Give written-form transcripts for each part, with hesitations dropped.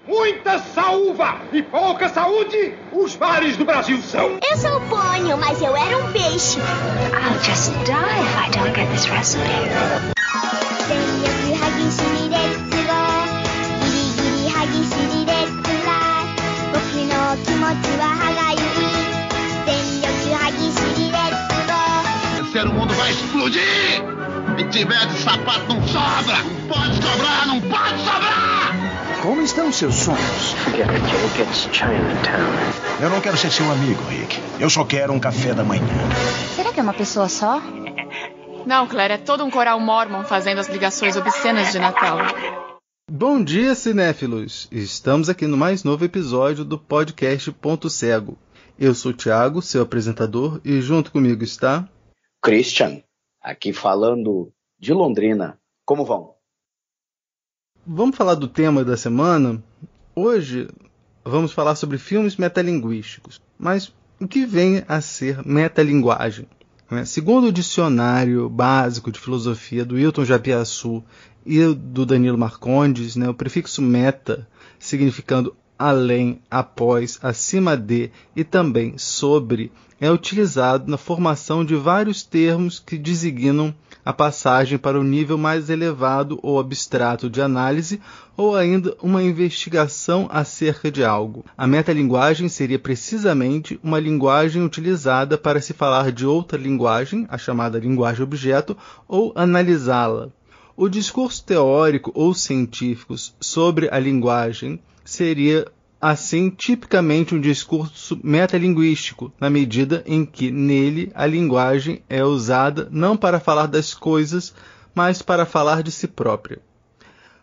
Muita saúva e pouca saúde, os mares do Brasil são. Eu sou o pônio, mas eu era um peixe. I'll just die if I don't get this recipe. O mundo vai explodir! Se tiver de sapato não sobra! Pode sobrar, não pode sobrar! Como estão seus sonhos? Forget it, Jake. It's Chinatown. Eu não quero ser seu amigo, Rick. Eu só quero um café da manhã. Será que é uma pessoa só? Não, Claire, é todo um coral mormon fazendo as ligações obscenas de Natal. Bom dia, cinéfilos! Estamos aqui no mais novo episódio do podcast Ponto Cego. Eu sou o Thiago, seu apresentador, e junto comigo está... Christian, aqui falando de Londrina. Como vão? Vamos falar do tema da semana? Hoje vamos falar sobre filmes metalinguísticos. Mas o que vem a ser metalinguagem? Segundo o dicionário básico de filosofia do Hilton Japiaçu e do Danilo Marcondes, o prefixo meta, significando além, após, acima de e também sobre, é utilizado na formação de vários termos que designam a passagem para o nível mais elevado ou abstrato de análise ou ainda uma investigação acerca de algo. A metalinguagem seria precisamente uma linguagem utilizada para se falar de outra linguagem, a chamada linguagem objeto, ou analisá-la. O discurso teórico ou científico sobre a linguagem seria, assim, tipicamente um discurso metalinguístico, na medida em que nele a linguagem é usada não para falar das coisas, mas para falar de si própria.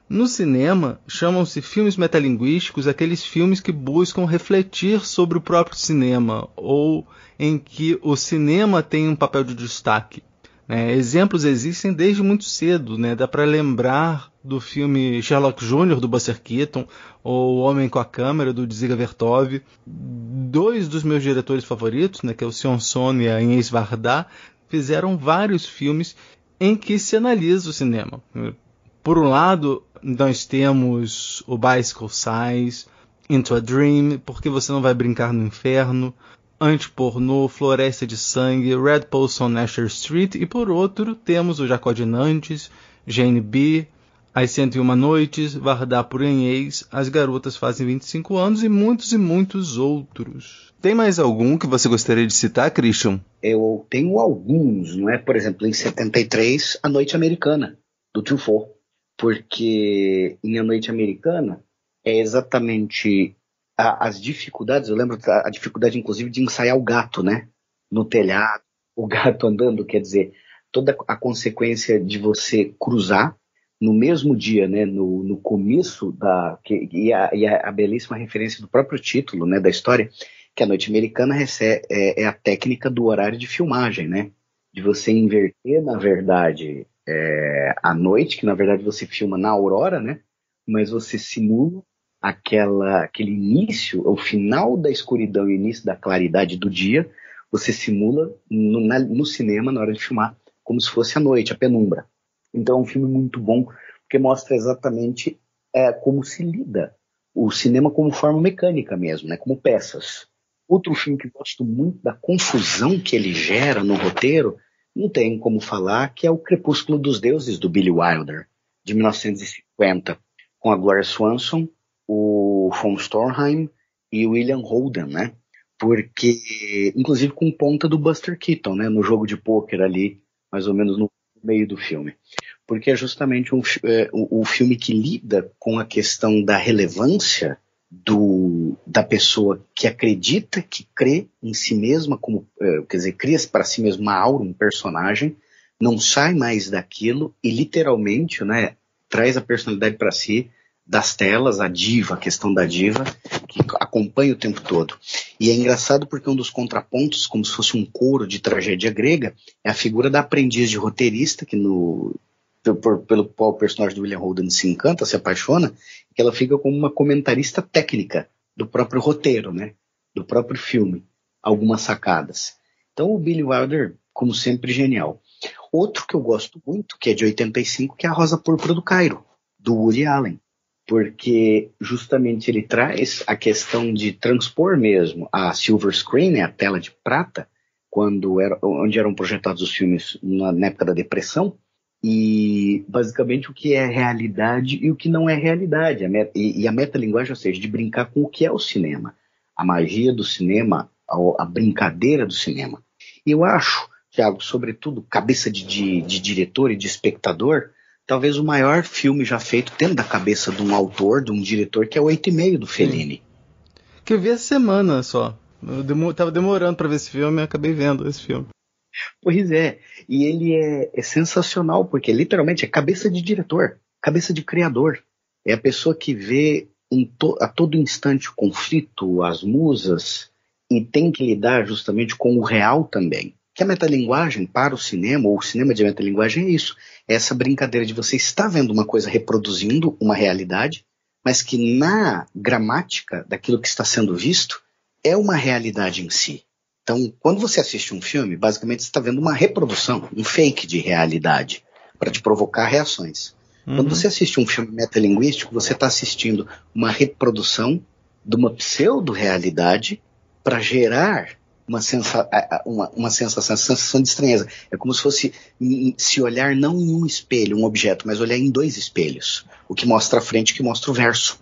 No cinema, chamam-se filmes metalinguísticos aqueles filmes que buscam refletir sobre o próprio cinema, ou em que o cinema tem um papel de destaque. Exemplos existem desde muito cedo, dá para lembrar do filme Sherlock Jr., do Buster Keaton, ou O Homem com a Câmera, do Dziga Vertov. Dois dos meus diretores favoritos, que é o Sion Sono e a Inês Varda, fizeram vários filmes em que se analisa o cinema. Por um lado, nós temos o Bicycle Size, Into a Dream, Porque Você Não Vai Brincar no Inferno, Antipornô, Floresta de Sangue, Red Post on Asher Street, e por outro temos o Jacó de Nantes, Jane B., As 101 Noites, Vardar por Inês, As Garotas Fazem 25 Anos e muitos outros. Tem mais algum que você gostaria de citar, Christian? Eu tenho alguns, não é? Por exemplo, em 73, A Noite Americana, do Truffaut. Porque em A Noite Americana é exatamente as dificuldades, eu lembro a dificuldade inclusive de ensaiar o gato, no telhado, o gato andando, quer dizer, toda a consequência de você cruzar no mesmo dia, no começo, e a belíssima referência do próprio título, da história, que A Noite Americana é a técnica do horário de filmagem, de você inverter, na verdade, a noite, que na verdade você filma na aurora, mas você simula aquele início, o final da escuridão e o início da claridade do dia, você simula no cinema, na hora de filmar, como se fosse a noite, a penumbra. Então é um filme muito bom, porque mostra exatamente como se lida o cinema como forma mecânica mesmo, como peças. Outro filme que eu gosto muito da confusão que ele gera no roteiro, não tem como falar, que é O Crepúsculo dos Deuses, do Billy Wilder, de 1950, com a Gloria Swanson, o von Stroheim e o William Holden, porque, inclusive com ponta do Buster Keaton, no jogo de pôquer ali, mais ou menos no meio do filme. Porque é justamente o filme que lida com a questão da relevância da pessoa que acredita, que crê em si mesma, cria para si mesma uma aura, um personagem, não sai mais daquilo e literalmente, traz a personalidade para si, das telas, a questão da diva, que acompanha o tempo todo. E é engraçado porque um dos contrapontos, como se fosse um coro de tragédia grega, é a figura da aprendiz de roteirista, que pelo qual o personagem do William Holden se encanta, se apaixona, que ela fica como uma comentarista técnica do próprio roteiro, do próprio filme, algumas sacadas. Então o Billy Wilder, como sempre, genial. Outro que eu gosto muito, que é de 85, que é A Rosa Púrpura do Cairo, do Woody Allen. porque justamente ele traz a questão de transpor mesmo a silver screen, né, a tela de prata, onde eram projetados os filmes na época da Depressão, e basicamente o que é realidade e o que não é realidade, e a metalinguagem, ou seja, de brincar com o que é o cinema, a magia do cinema, a brincadeira do cinema. E eu acho, Thiago, sobretudo cabeça de diretor e de espectador, talvez o maior filme já feito dentro da cabeça de um autor, de um diretor, que é o 8,5 do Fellini. Que eu vi essa semana só. Eu tava demorando para ver esse filme e acabei vendo esse filme. Pois é, e ele é sensacional, porque literalmente é cabeça de diretor, cabeça de criador. É a pessoa que vê a todo instante o conflito, as musas, e tem que lidar justamente com o real também. Que a metalinguagem para o cinema, ou o cinema de metalinguagem é isso. É essa brincadeira de você estar vendo uma coisa reproduzindo uma realidade, mas que na gramática daquilo que está sendo visto é uma realidade em si. Então, quando você assiste um filme, basicamente você está vendo uma reprodução, um fake de realidade, para te provocar reações. Quando você assiste um filme metalinguístico, você está assistindo uma reprodução de uma pseudo-realidade para gerar uma sensação de estranheza. É como se fosse se olhar não em um espelho, um objeto, mas olhar em dois espelhos. O que mostra a frente e o que mostra o verso.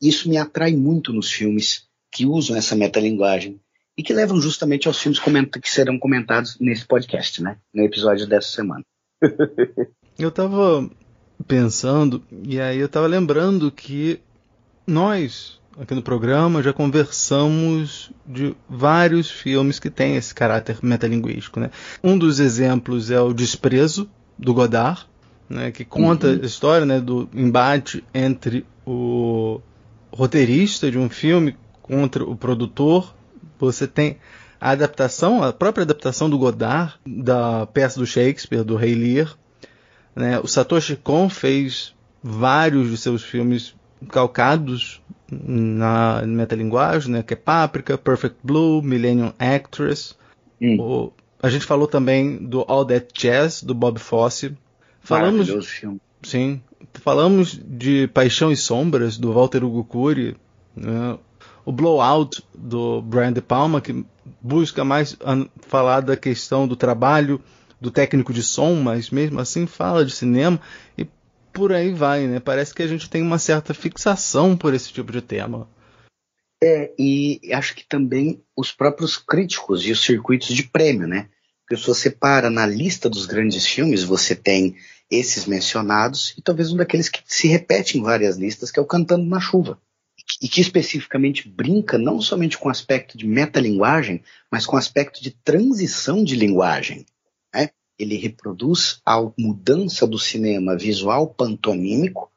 Isso me atrai muito nos filmes que usam essa metalinguagem e que levam justamente aos filmes que serão comentados nesse podcast, né? No episódio dessa semana. Eu estava pensando, e aí eu estava lembrando que nós, aqui no programa, já conversamos de vários filmes que têm esse caráter metalinguístico, né? Um dos exemplos é o Desprezo, do Godard, né, que conta a história, né, do embate entre o roteirista de um filme contra o produtor. Você tem a própria adaptação do Godard da peça do Shakespeare, do Rei Lear, né? O Satoshi Kon fez vários de seus filmes calcados na metalinguagem, né, que é Páprica, Perfect Blue, Millennium Actress. A gente falou também do All That Jazz, do Bob Fosse. Maravilhoso filme. Sim. Falamos de Paixão e Sombras, do Walter Hugo Cury, né? O Blowout, do Brian De Palma, que busca mais falar da questão do trabalho do técnico de som, mas mesmo assim fala de cinema, e por aí vai, né? Parece que a gente tem uma certa fixação por esse tipo de tema. E acho que também os próprios críticos e os circuitos de prêmio, né? Porque se você para na lista dos grandes filmes, você tem esses mencionados e talvez um daqueles que se repete em várias listas, que é o Cantando na Chuva. E que especificamente brinca não somente com o aspecto de metalinguagem, mas com o aspecto de transição de linguagem. Né? Ele reproduz a mudança do cinema visual pantonímico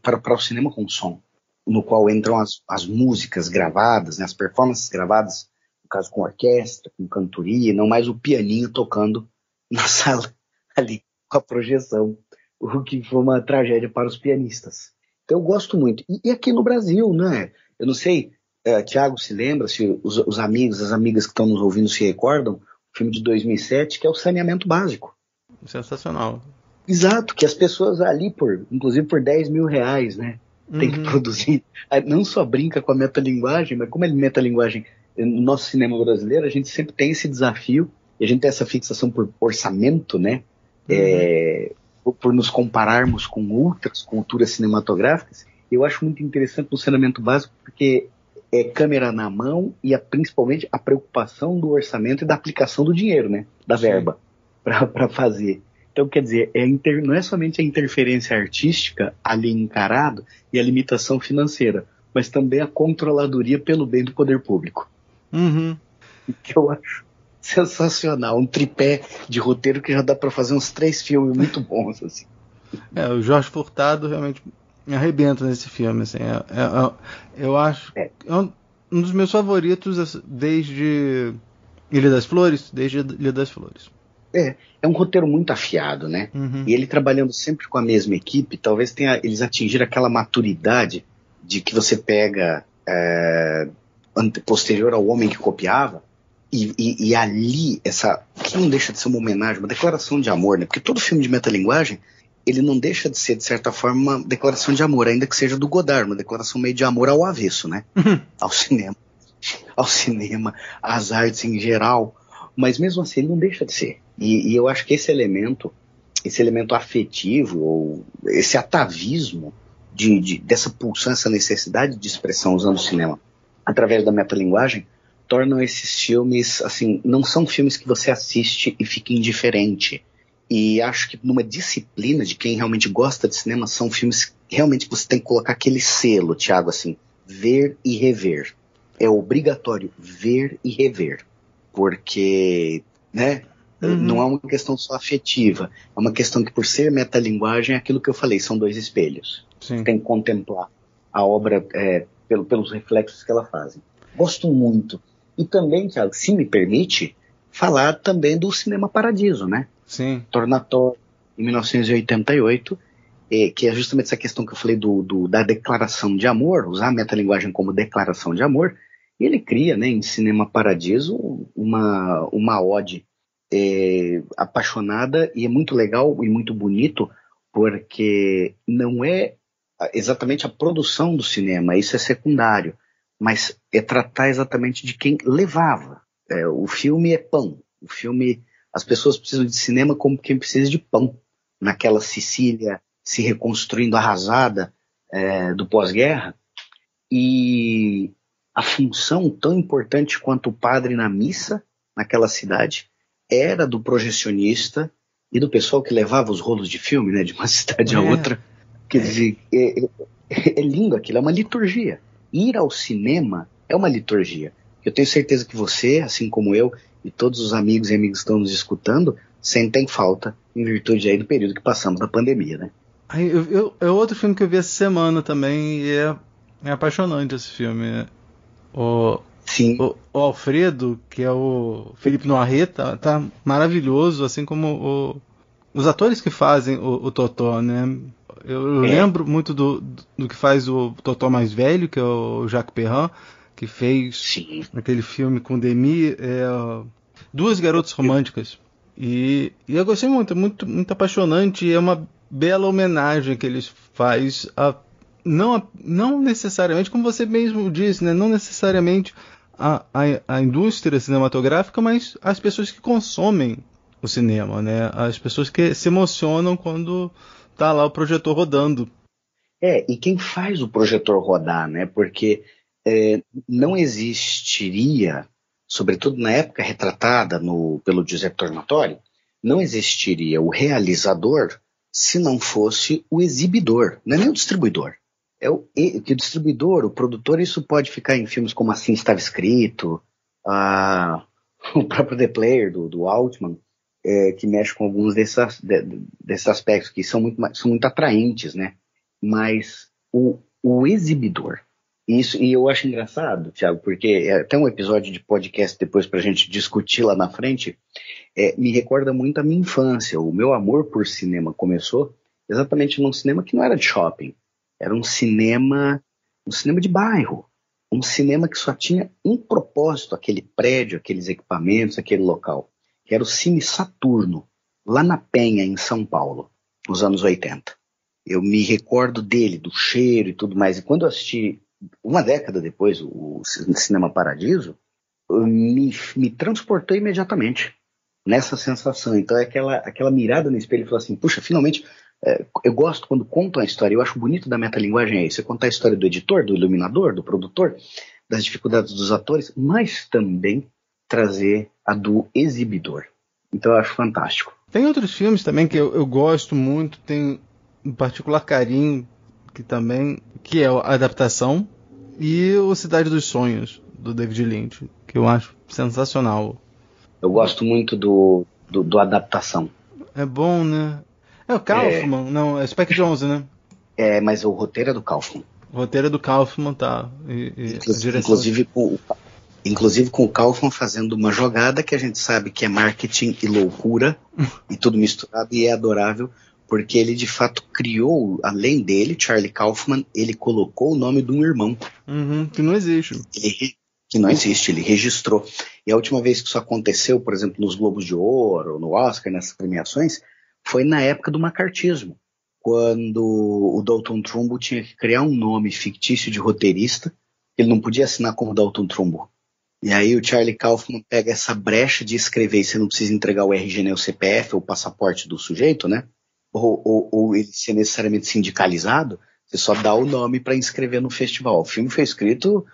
para o cinema com som, no qual entram as músicas gravadas, né, as performances gravadas, no caso com orquestra, com cantoria, não mais o pianinho tocando na sala ali com a projeção, o que foi uma tragédia para os pianistas. Então eu gosto muito. E aqui no Brasil, né? Eu não sei, Thiago se lembra, se os amigos, as amigas que estão nos ouvindo se recordam, o filme de 2007, que é o Saneamento Básico. Sensacional. Exato, que as pessoas ali, inclusive por R$10 mil, né? Tem que produzir. Não só brinca com a metalinguagem, mas como é metalinguagem no nosso cinema brasileiro, a gente sempre tem esse desafio, e a gente tem essa fixação por orçamento, né? Por nos compararmos com outras culturas cinematográficas. Eu acho muito interessante no Saneamento Básico, porque é câmera na mão e principalmente a preocupação do orçamento e da aplicação do dinheiro, né? Da verba para fazer. Então, quer dizer, não é somente a interferência artística ali encarado e a limitação financeira, mas também a controladoria pelo bem do poder público. Que eu acho sensacional. Um tripé de roteiro que já dá para fazer uns 3 filmes muito bons, assim. O Jorge Furtado realmente arrebenta nesse filme, assim. Eu acho que é um dos meus favoritos desde Ilha das Flores. É um roteiro muito afiado, né? E ele trabalhando sempre com a mesma equipe, talvez eles atingiram aquela maturidade de que você pega posterior ao Homem que Copiava, e ali, que não deixa de ser uma homenagem, uma declaração de amor, né? Porque todo filme de metalinguagem ele não deixa de ser, de certa forma, uma declaração de amor, ainda que seja do Godard, uma declaração meio de amor ao avesso, né? Ao cinema, às artes em geral, mas mesmo assim ele não deixa de ser. E eu acho que esse elemento afetivo, ou esse atavismo dessa pulsão, essa necessidade de expressão usando o cinema através da metalinguagem, tornam esses filmes, assim, não são filmes que você assiste e fica indiferente. E acho que numa disciplina de quem realmente gosta de cinema, são filmes que realmente você tem que colocar aquele selo, Thiago, assim, ver e rever. É obrigatório ver e rever. Porque, né, não é uma questão só afetiva, é uma questão que, por ser metalinguagem, é aquilo que eu falei, são dois espelhos. Sim. Você tem que contemplar a obra pelos reflexos que ela faz. Gosto muito. E também, Thiago, se me permite, falar também do Cinema Paradiso, né? Sim. Tornatore, em 1988, que é justamente essa questão que eu falei da declaração de amor, usar a metalinguagem como declaração de amor, e ele cria, né, em Cinema Paradiso uma ode apaixonada, e é muito legal e muito bonito, porque não é exatamente a produção do cinema, isso é secundário, mas é tratar exatamente de quem levava. O filme é pão, o filme... As pessoas precisam de cinema como quem precisa de pão. Naquela Sicília se reconstruindo arrasada do pós-guerra. E a função tão importante quanto o padre na missa, naquela cidade, era do projecionista e do pessoal que levava os rolos de filme, né, de uma cidade a outra. Quer dizer, é lindo aquilo, é uma liturgia. Ir ao cinema é uma liturgia. Eu tenho certeza que você, assim como eu, e todos os amigos e amigas que estão nos escutando, sentem falta em virtude aí do período que passamos da pandemia, né? É outro filme que eu vi essa semana também, e é apaixonante esse filme. Sim. O Alfredo, que é o Philippe Noiret, tá maravilhoso, assim como os atores que fazem o Totó, né? Eu lembro muito do que faz o Totó mais velho, que é o Jacques Perrin, que fez aquele filme com Demi, Duas Garotas Românticas. E eu gostei muito, muito, muito apaixonante. É uma bela homenagem que eles fazem não necessariamente, como você mesmo disse, né, não necessariamente a indústria cinematográfica, mas as pessoas que consomem o cinema, né, as pessoas que se emocionam quando tá lá o projetor rodando. E quem faz o projetor rodar, né, porque não existiria, sobretudo na época retratada pelo Giuseppe Tornatore, não existiria o realizador se não fosse o exibidor, não é nem o distribuidor. Que o distribuidor, o produtor, isso pode ficar em filmes como Assim Estava Escrito, o próprio The Player, do Altman, que mexe com alguns desses aspectos que são muito atraentes, né? Mas o exibidor, e eu acho engraçado, Thiago, porque é até um episódio de podcast depois pra gente discutir lá na frente, me recorda muito a minha infância. O meu amor por cinema começou exatamente num cinema que não era de shopping, era um cinema de bairro, um cinema que só tinha um propósito, aquele prédio, aqueles equipamentos, aquele local, que era o Cine Saturno, lá na Penha, em São Paulo, nos anos 80. Eu me recordo dele, do cheiro e tudo mais, e quando eu assisti uma década depois, o Cinema Paradiso, me transportou imediatamente nessa sensação. Então é aquela mirada no espelho e falar assim, puxa, finalmente, eu gosto quando contam a história, eu acho bonito da metalinguagem isso, é contar a história do editor, do iluminador, do produtor, das dificuldades dos atores, mas também trazer a do exibidor. Então eu acho fantástico. Tem outros filmes também que eu gosto muito, tem um particular carinho, que é a adaptação, e o Cidade dos Sonhos, do David Lynch, que eu acho sensacional. Eu gosto muito do adaptação. É bom, né? É o Kaufman, não, é Spike Jonze, né? Mas o roteiro é do Kaufman. O roteiro é do Kaufman, tá. Inclusive com o Kaufman fazendo uma jogada que a gente sabe que é marketing e loucura, e tudo misturado, e é adorável, porque ele de fato criou, além dele, Charlie Kaufman, ele colocou o nome de um irmão. Que não existe. Que não existe, ele registrou. E a última vez que isso aconteceu, por exemplo, nos Globos de Ouro, no Oscar, nessas premiações, foi na época do macartismo. quando o Dalton Trumbo tinha que criar um nome fictício de roteirista. Ele não podia assinar como Dalton Trumbo. E aí o Charlie Kaufman pega essa brecha de escrever, e você não precisa entregar o RG, nem o CPF ou o passaporte do sujeito, né? Ou ele ser necessariamente sindicalizado, você só dá o nome para inscrever no festival. O filme foi escrito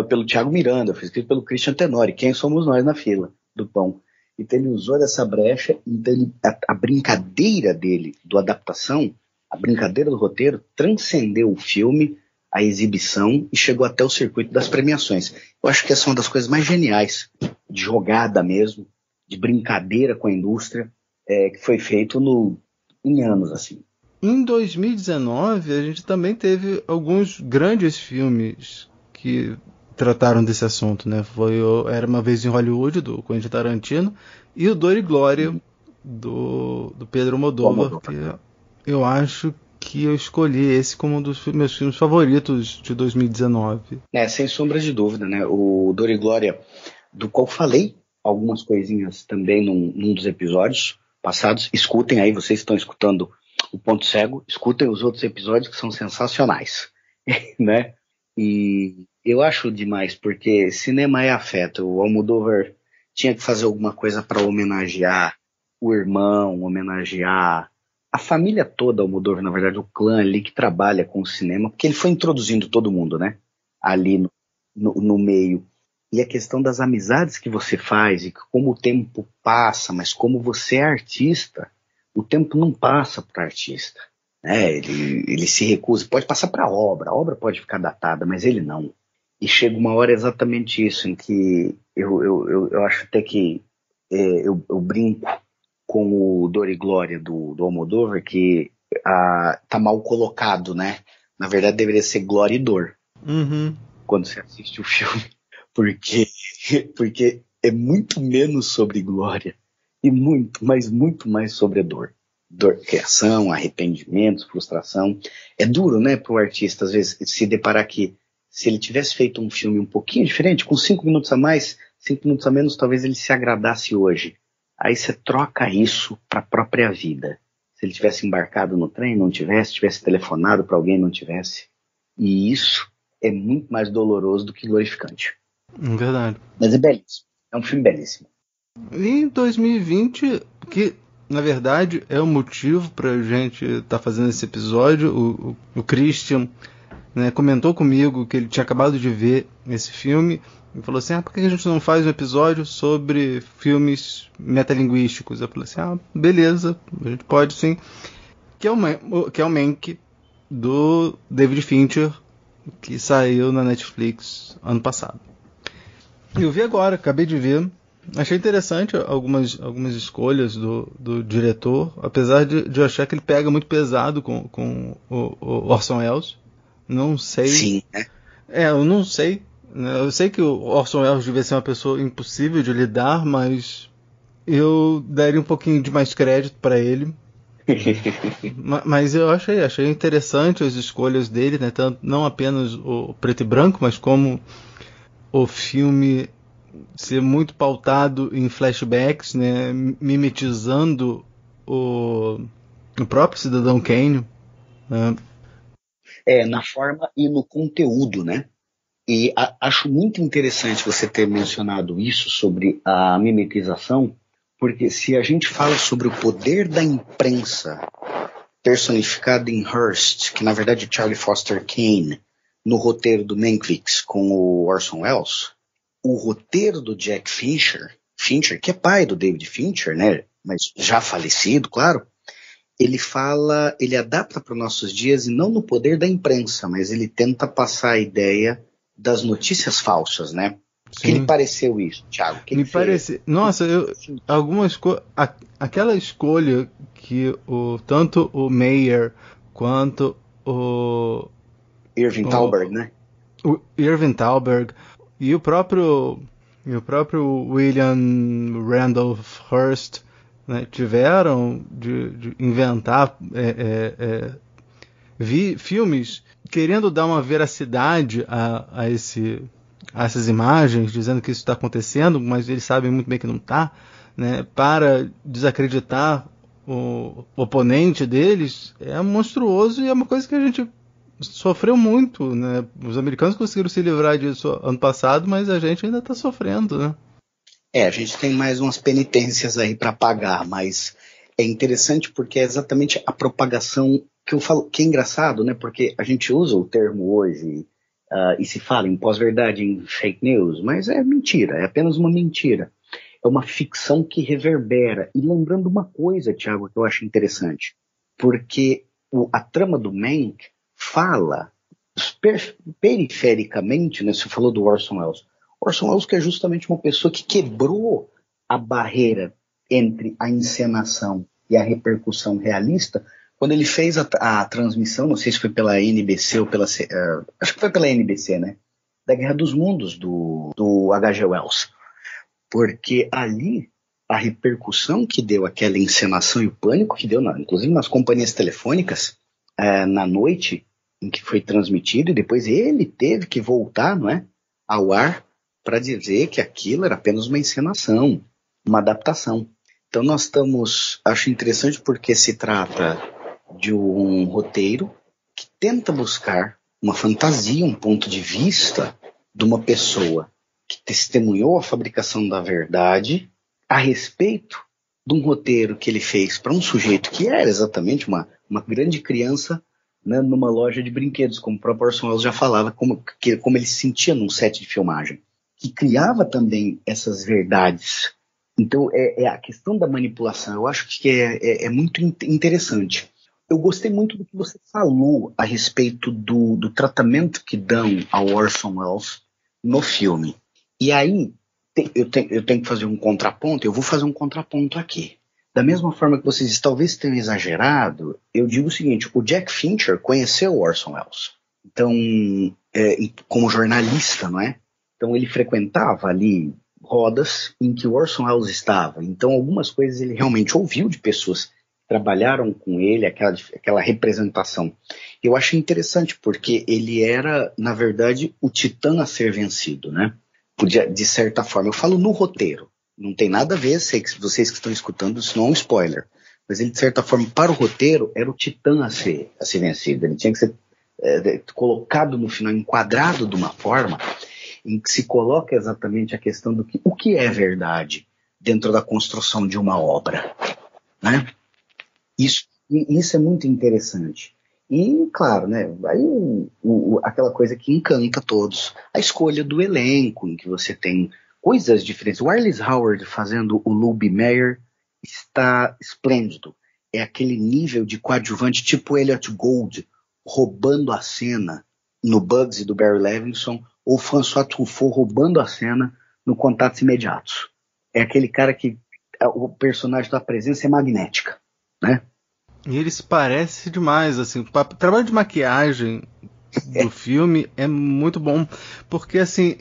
pelo Thiago Miranda, foi escrito pelo Christian Tenori, quem somos nós na fila do pão. Então ele usou dessa brecha, então a brincadeira dele, do adaptação, a brincadeira do roteiro, transcendeu o filme, a exibição e chegou até o circuito das premiações. Eu acho que essa é uma das coisas mais geniais, de jogada mesmo, de brincadeira com a indústria, que foi feito em anos, assim. Em 2019, a gente também teve alguns grandes filmes que trataram desse assunto, né? Foi Era Uma Vez em Hollywood, do Quentin Tarantino, e o Dor e Glória, do Pedro Almodóvar, que eu acho que eu escolhi esse como um dos meus filmes favoritos de 2019. Sem sombra de dúvida, né? O Dor e Glória, do qual falei algumas coisinhas também num dos episódios passados. Escutem aí, vocês estão escutando o Ponto Cego, escutem os outros episódios que são sensacionais, né? E eu acho demais, porque cinema é afeto. O Almodóvar tinha que fazer alguma coisa para homenagear o irmão, homenagear a família toda, Almodóvar, na verdade, o clã ali que trabalha com o cinema, porque ele foi introduzindo todo mundo, né? Ali no meio. E a questão das amizades que você faz, e como o tempo passa, mas como você é artista, o tempo não passa para o artista, né? Ele se recusa, pode passar para a obra pode ficar datada, mas ele não. E chega uma hora exatamente isso, em que eu acho até que eu brinco com o Dor e Glória do Almodóvar, que tá mal colocado, né? Na verdade deveria ser Glória e Dor, quando você assiste o filme, porque é muito menos sobre glória e muito mais sobre a dor. Criação, arrependimentos, frustração. É duro, né, pro artista, às vezes, se deparar que se ele tivesse feito um filme um pouquinho diferente, com 5 minutos a mais, 5 minutos a menos, talvez ele se agradasse hoje. Aí você troca isso para a própria vida. Se ele tivesse embarcado no trem, não tivesse telefonado para alguém, não tivesse. E isso é muito mais doloroso do que glorificante. Verdade. Mas é belíssimo. É um filme belíssimo. E em 2020, que na verdade é o motivo para a gente estar fazendo esse episódio, o Christian, né, comentou comigo que ele tinha acabado de ver esse filme e falou assim, por que a gente não faz um episódio sobre filmes metalinguísticos? Eu falei assim, beleza, a gente pode sim. Que é o Mank, do David Fincher, que saiu na Netflix ano passado. Eu vi agora, acabei de ver. Achei interessante algumas escolhas do diretor, apesar de eu achar que ele pega muito pesado com o Orson Welles. Não sei. Sim, né? Eu não sei. Eu sei que o Orson Welles devia ser uma pessoa impossível de lidar, mas eu daria um pouquinho de mais crédito para ele. Mas eu achei interessante as escolhas dele, né? Tanto, não apenas o preto e branco, mas como o filme ser muito pautado em flashbacks, né? Mimetizando o próprio Cidadão Kane, né? Na forma e no conteúdo, né? E acho muito interessante você ter mencionado isso sobre a mimetização, porque se a gente fala sobre o poder da imprensa personificado em Hearst, que na verdade é Charlie Foster Kane, no roteiro do Mankiewicz com o Orson Welles, o roteiro do Jack Fincher, que é pai do David Fincher, né, mas já falecido, claro, ele adapta para os nossos dias, e não no poder da imprensa, mas ele tenta passar a ideia das notícias falsas, né? O que lhe pareceu isso, Thiago? Me parece... Nossa, aquela escolha que tanto o Mayer quanto o Irving Thalberg, né? O Irving Thalberg e o próprio William Randolph Hearst, né, tiveram de inventar filmes querendo dar uma veracidade a essas imagens, dizendo que isso está acontecendo, mas eles sabem muito bem que não está, né, para desacreditar o oponente deles é monstruoso e é uma coisa que a gente sofreu muito, né? Os americanos conseguiram se livrar disso ano passado, mas a gente ainda está sofrendo, né? A gente tem mais umas penitências aí para pagar, mas é interessante porque é exatamente a propagação que eu falo, que é engraçado, né? Porque a gente usa o termo hoje e se fala em pós-verdade, em fake news, mas é mentira, é apenas uma mentira. É uma ficção que reverbera. E lembrando uma coisa, Thiago, que eu acho interessante, porque a trama do Mank fala perifericamente, né? Você falou do Orson Welles. Orson Welles que é justamente uma pessoa que quebrou a barreira entre a encenação e a repercussão realista quando ele fez a transmissão, não sei se foi pela NBC ou pela... acho que foi pela NBC, né? Da Guerra dos Mundos, do H.G. Wells. Porque ali a repercussão que deu aquela encenação e o pânico que deu, inclusive nas companhias telefônicas, na noite em que foi transmitido, e depois ele teve que voltar, não é, ao ar para dizer que aquilo era apenas uma encenação, uma adaptação. Então nós estamos, acho interessante porque se trata de um roteiro que tenta buscar uma fantasia, um ponto de vista de uma pessoa que testemunhou a fabricação da verdade a respeito de um roteiro que ele fez para um sujeito que era exatamente uma grande criança, né, numa loja de brinquedos, como o próprio Orson Welles já falava, como ele se sentia num set de filmagem, que criava também essas verdades. Então é a questão da manipulação, eu acho que é muito interessante. Eu gostei muito do que você falou a respeito do tratamento que dão ao Orson Welles no filme. E aí, eu tenho que fazer um contraponto, eu vou fazer um contraponto aqui. Da mesma forma que vocês talvez tenham exagerado, eu digo o seguinte, o Jack Fincher conheceu o Orson Welles. Então, como jornalista, não é? Então ele frequentava ali rodas em que o Orson Welles estava. Então algumas coisas ele realmente ouviu de pessoas que trabalharam com ele, aquela representação. Eu acho interessante porque ele era, na verdade, o titã a ser vencido, né? De certa forma. Eu falo no roteiro. Não tem nada a ver, sei que vocês que estão escutando, isso não é um spoiler. Mas ele, de certa forma, para o roteiro, era o titã a ser vencido. Ele tinha que ser colocado no final, enquadrado de uma forma em que se coloca exatamente a questão do o que é verdade dentro da construção de uma obra, né? Isso é muito interessante. E, claro, né, aí aquela coisa que encanta todos, a escolha do elenco, em que você tem coisas diferentes. O Arliss Howard fazendo o Lube Meyer está esplêndido. É aquele nível de coadjuvante tipo Elliot Gould roubando a cena no Bugsy do Barry Levinson, ou François Truffaut roubando a cena no Contatos Imediatos. É aquele cara que o personagem da presença é magnética, né? E ele se parece demais, assim, o trabalho de maquiagem do filme é muito bom, porque assim,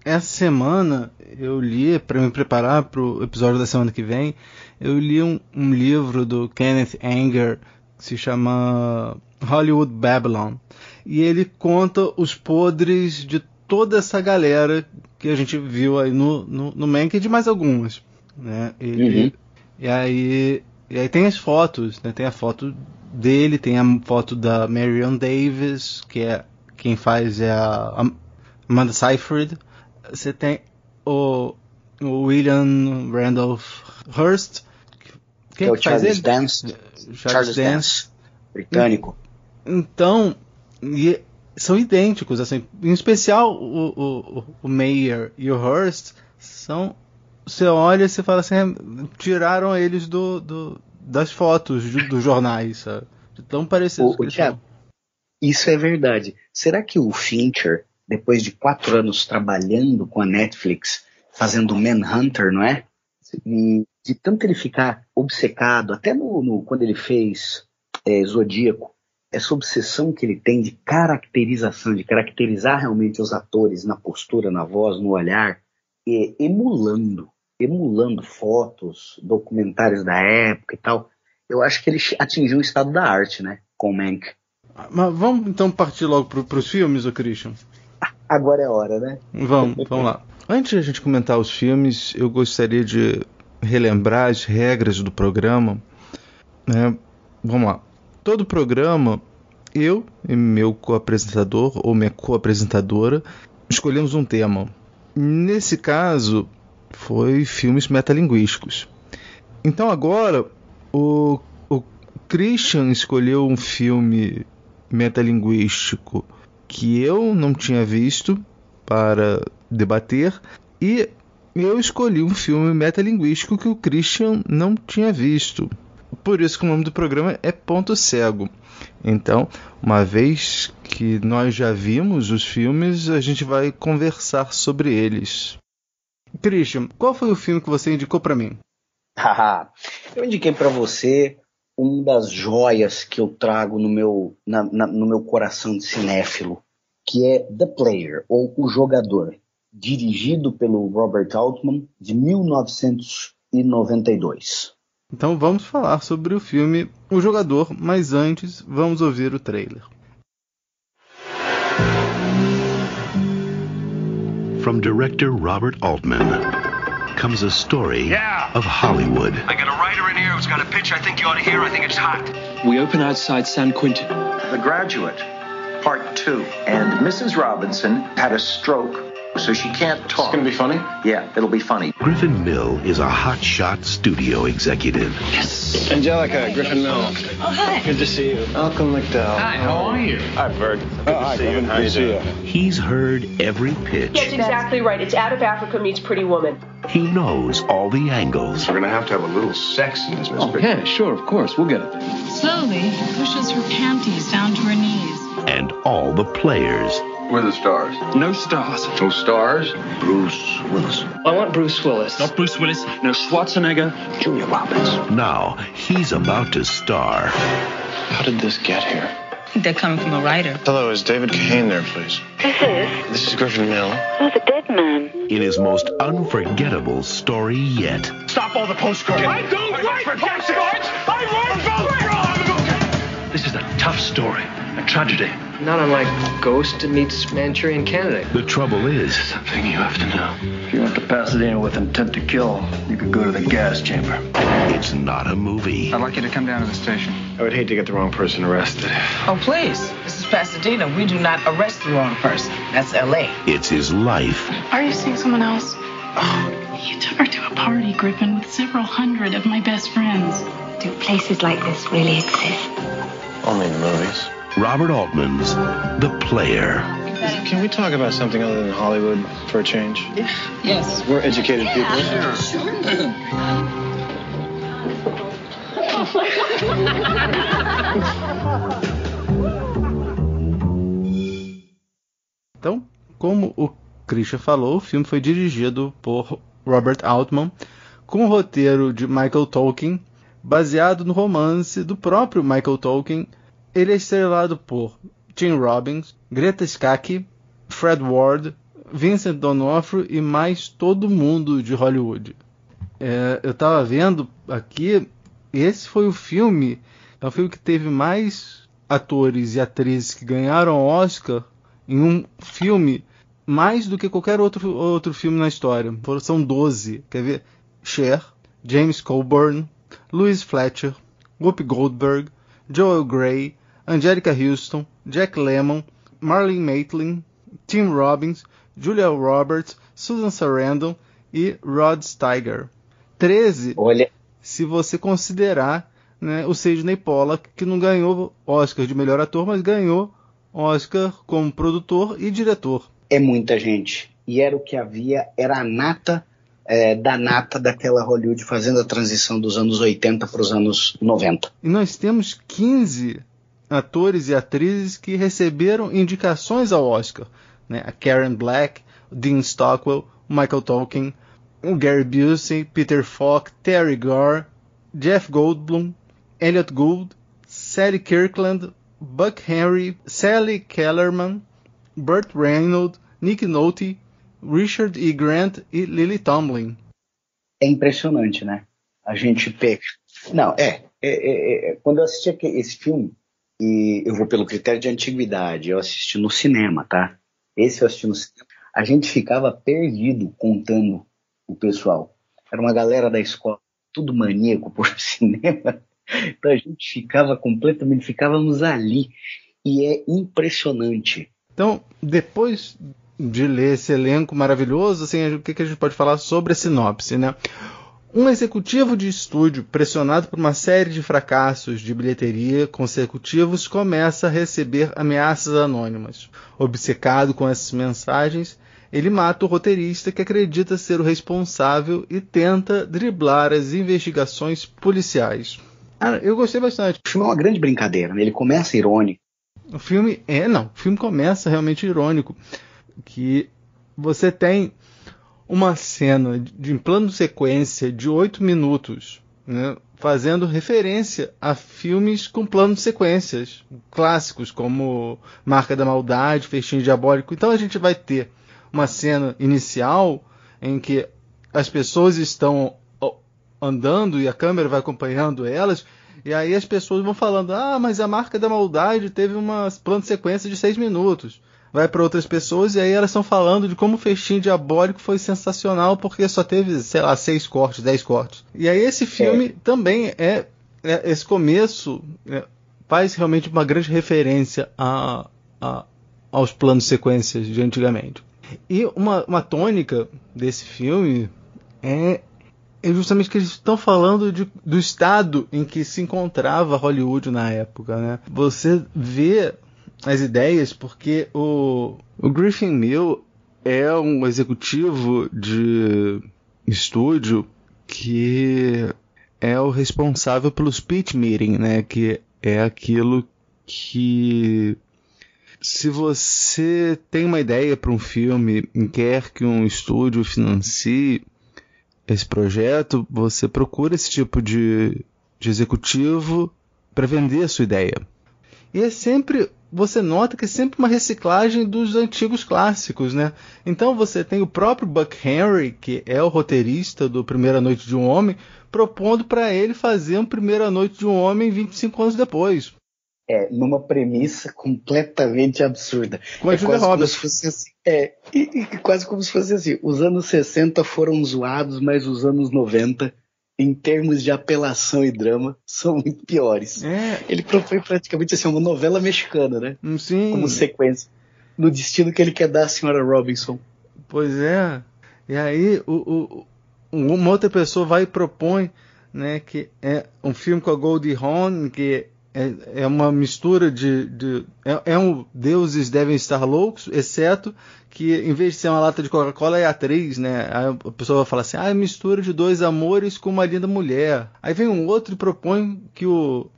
essa semana eu li, para me preparar para o episódio da semana que vem, eu li um livro do Kenneth Anger que se chama Hollywood Babylon, e ele conta os podres de toda essa galera que a gente viu aí no Mank e de mais algumas, né? E aí tem as fotos, né? Tem a foto dele, tem a foto da Marion Davis, que é quem faz a Amanda Seyfried. Você tem o William Randolph Hearst, quem é o faz Charles ele? Dance, Charles Dance, britânico. Então, são idênticos, assim, em especial o Mayer e o Hearst são. Você olha e você fala assim, tiraram eles das fotos dos jornais, sabe? Tão parecidos que eles são. Isso é verdade. Será que o Fincher, depois de 4 anos trabalhando com a Netflix, fazendo Manhunter, não é? E de tanto ele ficar obcecado, até quando ele fez Zodíaco, essa obsessão que ele tem de caracterização, de caracterizar realmente os atores na postura, na voz, no olhar, emulando fotos, documentários da época e tal, eu acho que ele atingiu o estado da arte, né, com o Mank. Mas vamos então partir logo para os filmes, ô Christian? Agora é a hora, né? Vamos lá. Antes de a gente comentar os filmes, eu gostaria de relembrar as regras do programa. Vamos lá. Todo programa, eu e meu co-apresentador ou minha co-apresentadora escolhemos um tema. Nesse caso, foi filmes metalinguísticos. Então agora, o Christian escolheu um filme metalinguístico que eu não tinha visto para debater, e eu escolhi um filme metalinguístico que o Christian não tinha visto. Por isso que o nome do programa é Ponto Cego. Então, uma vez que nós já vimos os filmes, a gente vai conversar sobre eles. Christian, qual foi o filme que você indicou para mim? Eu indiquei para você uma das joias que eu trago no meu coração de cinéfilo, que é The Player, ou O Jogador, dirigido pelo Robert Altman, de 1992. Então vamos falar sobre o filme O Jogador, mas antes vamos ouvir o trailer. From director Robert Altman comes a story of Hollywood. I got a writer in here who's got a pitch I think you ought to hear. I think it's hot. We open outside San Quentin. The Graduate, Part 2. And Mrs. Robinson had a stroke, so she can't talk. It's gonna be funny? Yeah, it'll be funny. Griffin Mill is a hotshot studio executive. Yes! Angelica, Griffin Mill. Oh, hi. Good to see you. Malcolm McDowell. Hi, how are you? Hi, Berg. Good to see you. How you doing? He's heard every pitch. That's exactly right. It's Out of Africa meets Pretty Woman. He knows all the angles. We're gonna have to have a little sex in this, Miss Big. Yeah, sure, of course. We'll get it there. Slowly pushes her panties down to her knees. And all the players. Where are the stars? No stars. No stars? Bruce Willis. I want Bruce Willis. Not Bruce Willis. No Schwarzenegger. Julia Roberts. Now, he's about to star. How did this get here? They're coming from a writer. Hello, is David Kahane there, please? This is Griffin Mill. Who's the dead man? In his most unforgettable story yet. Stop all the postcards. I don't write postcards! I write postcards! This is a tough story. A tragedy. Not unlike Ghost meets Manchurian Candidate. The trouble is, Something you have to know. If you went to Pasadena with intent to kill, you could go to the gas chamber. it's not a movie. I'd like you to come down to the station. I would hate to get the wrong person arrested. Oh, please. This is Pasadena. We do not arrest the wrong person. That's L.A. It's his life. Are you seeing someone else? You took her to a party, Griffin, with several hundred of my best friends. Do places like this really exist? Only in movies. Robert Altman's The Player. Can we talk about something other than Hollywood for a change? Yes. We're educated people. Sure. Então, como o Christian falou, o filme foi dirigido por Robert Altman, com o roteiro de Michael Tolkien, baseado no romance do próprio Michael Tolkien. Ele é estrelado por Tim Robbins, Greta Scacchi, Fred Ward, Vincent D'Onofrio e mais todo mundo de Hollywood. Eu estava vendo aqui, esse foi o filme, é o filme que teve mais atores e atrizes que ganharam Oscar em um filme, mais do que qualquer outro filme na história. São 12, quer ver? Cher, James Coburn, Louise Fletcher, Whoopi Goldberg, Joel Grey, Angelica Houston, Jack Lemmon, Marlene Matlin, Tim Robbins, Julia Roberts, Susan Sarandon e Rod Steiger. 13, olha, se você considerar, né, o Sidney Pollack, que não ganhou Oscar de melhor ator, mas ganhou Oscar como produtor e diretor. É muita gente. E era o que havia, era a nata da nata daquela Hollywood fazendo a transição dos anos 80 para os anos 90. E nós temos 15 atores e atrizes que receberam indicações ao Oscar, né? A Karen Black, Dean Stockwell, Michael Tolkien, o Gary Busey, Peter Falk, Terry Garr, Jeff Goldblum, Elliot Gould, Sally Kirkland, Buck Henry, Sally Kellerman, Burt Reynolds, Nick Nolte, Richard E. Grant e Lily Tomlin. É impressionante, né? A gente pega... Não, quando eu assisti esse filme, e eu vou pelo critério de antiguidade, eu assisti no cinema, tá? Esse eu assisti no cinema. A gente ficava perdido contando o pessoal. Era uma galera da escola, tudo maníaco por cinema. Então a gente ficávamos ali. E é impressionante. Então, depois de ler esse elenco maravilhoso, assim, o que a gente pode falar sobre a sinopse, né? Um executivo de estúdio, pressionado por uma série de fracassos de bilheteria consecutivos, começa a receber ameaças anônimas. Obcecado com essas mensagens, ele mata o roteirista que acredita ser o responsável e tenta driblar as investigações policiais. Eu gostei bastante. O filme é uma grande brincadeira, né? Ele começa irônico. O filme começa realmente irônico, que você tem uma cena em plano sequência de 8 minutos, né, fazendo referência a filmes com plano de sequências clássicos, como Marca da Maldade, Festim Diabólico. Então a gente vai ter uma cena inicial em que as pessoas estão andando e a câmera vai acompanhando elas, e aí as pessoas vão falando, mas a Marca da Maldade teve uma plano de sequência de 6 minutos. Vai para outras pessoas e aí elas estão falando de como o Festim Diabólico foi sensacional porque só teve, 6 cortes, 10 cortes. E aí esse filme também esse começo faz realmente uma grande referência aos planos de sequências de antigamente. E uma tônica desse filme é justamente que eles estão falando do estado em que se encontrava Hollywood na época, né? Você vê as ideias porque o Griffin Mill é um executivo de estúdio que é o responsável pelos pitch meeting, né? Que é aquilo que, se você tem uma ideia para um filme e quer que um estúdio financie esse projeto, você procura esse tipo de executivo para vender a sua ideia. E você nota que é sempre uma reciclagem dos antigos clássicos, né? Então você tem o próprio Buck Henry, que é o roteirista do Primeira Noite de um Homem, propondo para ele fazer um Primeira Noite de um Homem 25 anos depois. Numa premissa completamente absurda. Com a Julia Roberts. Quase como se fosse assim. Os anos 60 foram zoados, mas os anos 90, em termos de apelação e drama, são muito piores. Ele propõe praticamente assim, uma novela mexicana, né? Sim. Como sequência. No destino que ele quer dar à senhora Robinson. Pois é. E aí uma outra pessoa vai e propõe, né, que é um filme com a Goldie Hawn, que é uma mistura deuses devem estar loucos, exceto que em vez de ser uma lata de Coca-Cola é atriz, né? Aí a pessoa vai falar assim, é mistura de dois amores com uma linda mulher. Aí vem um outro e propõe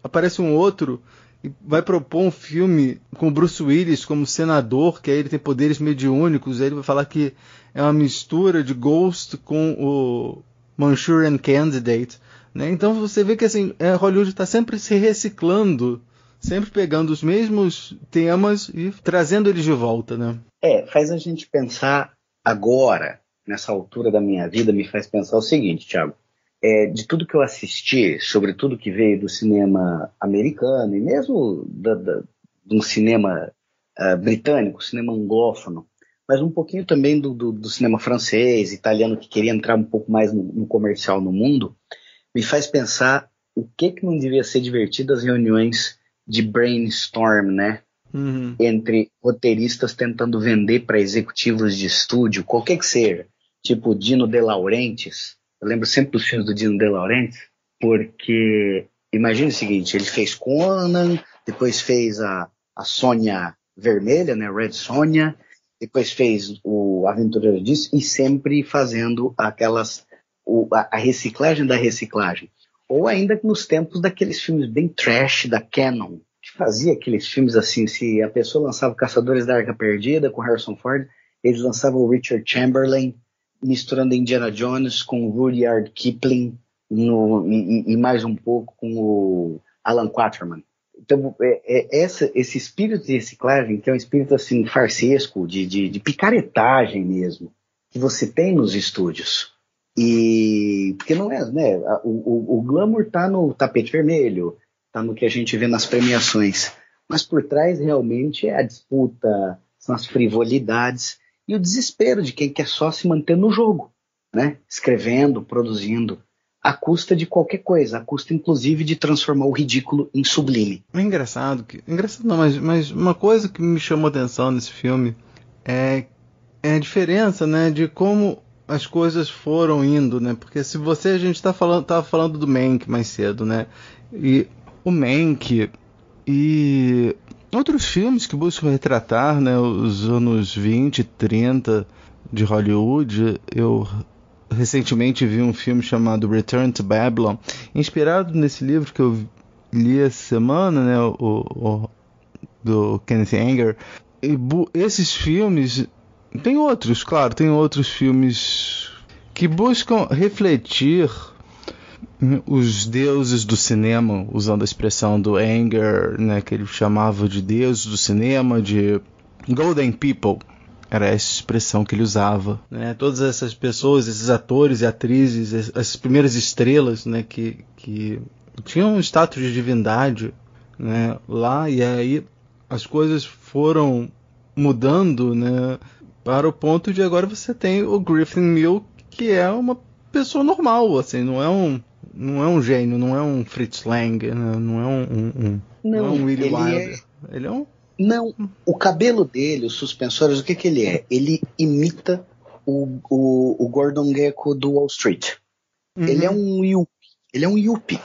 aparece um outro e vai propor um filme com Bruce Willis como senador, que aí ele tem poderes mediúnicos, aí ele vai falar que é uma mistura de Ghost com o Manchurian Candidate. Né? Então você vê que assim, Hollywood está sempre se reciclando, sempre pegando os mesmos temas e trazendo eles de volta, né? Faz a gente pensar agora, nessa altura da minha vida, me faz pensar o seguinte, Thiago. De tudo que eu assisti, sobre tudo que veio do cinema americano e mesmo de um cinema britânico, cinema anglófono, mas um pouquinho também do cinema francês, italiano, que queria entrar um pouco mais no comercial no mundo, me faz pensar o que não devia ser divertido as reuniões de brainstorm, né? Uhum. Entre roteiristas tentando vender para executivos de estúdio, qualquer que seja, tipo Dino De Laurentiis. Eu lembro sempre dos filmes do Dino De Laurentiis, porque imagina o seguinte, ele fez Conan, depois fez a Sônia Vermelha, né? Red Sonja, depois fez o Aventureiro disso, e sempre fazendo a reciclagem da reciclagem. Ou ainda nos tempos daqueles filmes bem trash da Canon, que fazia aqueles filmes assim, se a pessoa lançava Caçadores da Arca Perdida com Harrison Ford, eles lançavam o Richard Chamberlain, misturando Indiana Jones com Rudyard Kipling e mais um pouco com o Alan Quatermain. Então, esse espírito de reciclagem, que é um espírito assim farsesco, de picaretagem mesmo, que você tem nos estúdios. E porque não é, né? O glamour tá no tapete vermelho, tá no que a gente vê nas premiações, mas por trás realmente é a disputa, são as frivolidades e o desespero de quem quer só se manter no jogo, né? Escrevendo, produzindo. à custa de qualquer coisa, à custa inclusive de transformar o ridículo em sublime. É engraçado não, mas uma coisa que me chamou a atenção nesse filme é a diferença, né, de como as coisas foram indo, né? Porque a gente tava falando do Mank mais cedo, né? E o Mank e outros filmes que buscam retratar, né, os anos 20 e 30 de Hollywood. Eu recentemente vi um filme chamado Return to Babylon, inspirado nesse livro que eu li essa semana, né, do Kenneth Anger. E esses filmes, tem outros filmes que buscam refletir os deuses do cinema, usando a expressão do Anger, né, que ele chamava de deuses do cinema, de Golden People. Era essa expressão que ele usava, né? Todas essas pessoas, esses atores e atrizes, as primeiras estrelas, né, que tinham um status de divindade, né, lá, e aí as coisas foram mudando, né, para o ponto de agora você tem o Griffin Mill, que é uma pessoa normal, assim, não é um gênio, não é um Fritz Lang, né, não é um Willy Wilder. Ele é um... Não, o cabelo dele, os suspensórios, o que ele é? Ele imita o Gordon Gekko do Wall Street. Uhum. Ele é um yuppie.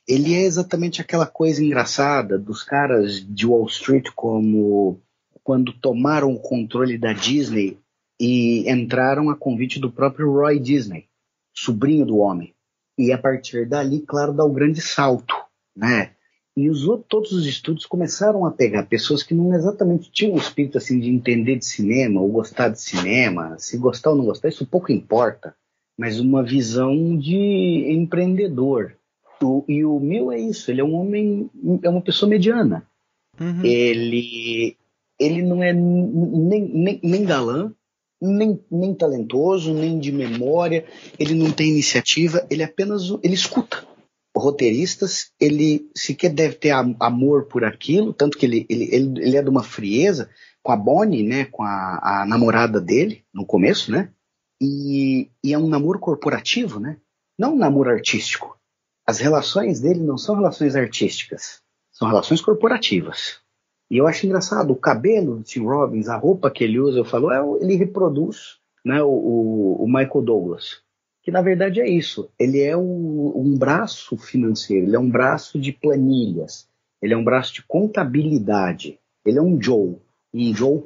Ele é exatamente aquela coisa engraçada dos caras de Wall Street, como quando tomaram o controle da Disney e entraram a convite do próprio Roy Disney, sobrinho do homem. E a partir dali, claro, dá o grande salto, né? E todos os estudos começaram a pegar pessoas que não exatamente tinham o espírito assim, de entender de cinema ou gostar de cinema. Se gostar ou não gostar, isso pouco importa. Mas uma visão de empreendedor. E o Mill é isso, ele é um homem, é uma pessoa mediana. Uhum. Ele não é nem galã, nem talentoso, nem de memória. Ele não tem iniciativa, ele escuta. Roteiristas, ele sequer deve ter amor por aquilo, tanto que ele é de uma frieza com a Bonnie, né, com a namorada dele no começo, né, e é um namoro corporativo, né, não um namoro artístico. As relações dele não são relações artísticas, são relações corporativas. E eu acho engraçado, o cabelo do Tim Robbins, a roupa que ele usa, eu falo, ele reproduz, né, o Michael Douglas. Que na verdade é isso, ele é um braço financeiro, ele é um braço de planilhas, ele é um braço de contabilidade, ele é um Joe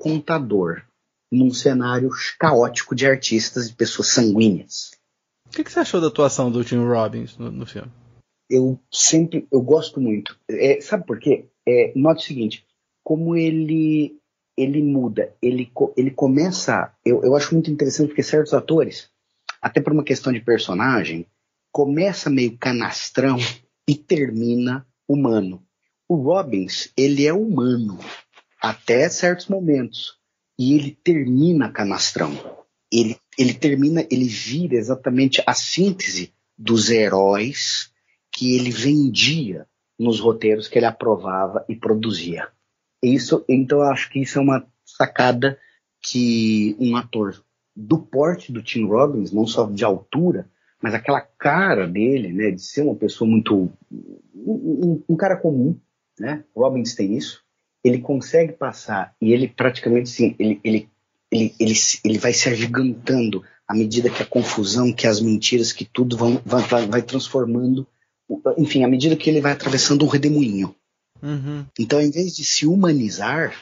contador, num cenário caótico de artistas e pessoas sanguíneas. O que você achou da atuação do Tim Robbins no filme? Eu gosto muito. Sabe por quê? Note o seguinte, como ele muda, ele começa, eu acho muito interessante porque certos atores, até por uma questão de personagem, começa meio canastrão e termina humano. O Robbins, ele é humano até certos momentos. E ele termina canastrão. Ele vira exatamente a síntese dos heróis que ele vendia nos roteiros que ele aprovava e produzia. Então eu acho que isso é uma sacada que um ator do porte do Tim Robbins, não só de altura, mas aquela cara dele, né, de ser uma pessoa muito... um cara comum, né? Robbins tem isso. Ele consegue passar e ele praticamente, assim, ele vai se agigantando à medida que a confusão, que as mentiras, que tudo vai transformando, enfim, à medida que ele vai atravessando um redemoinho. Uhum. Então, em vez de se humanizar,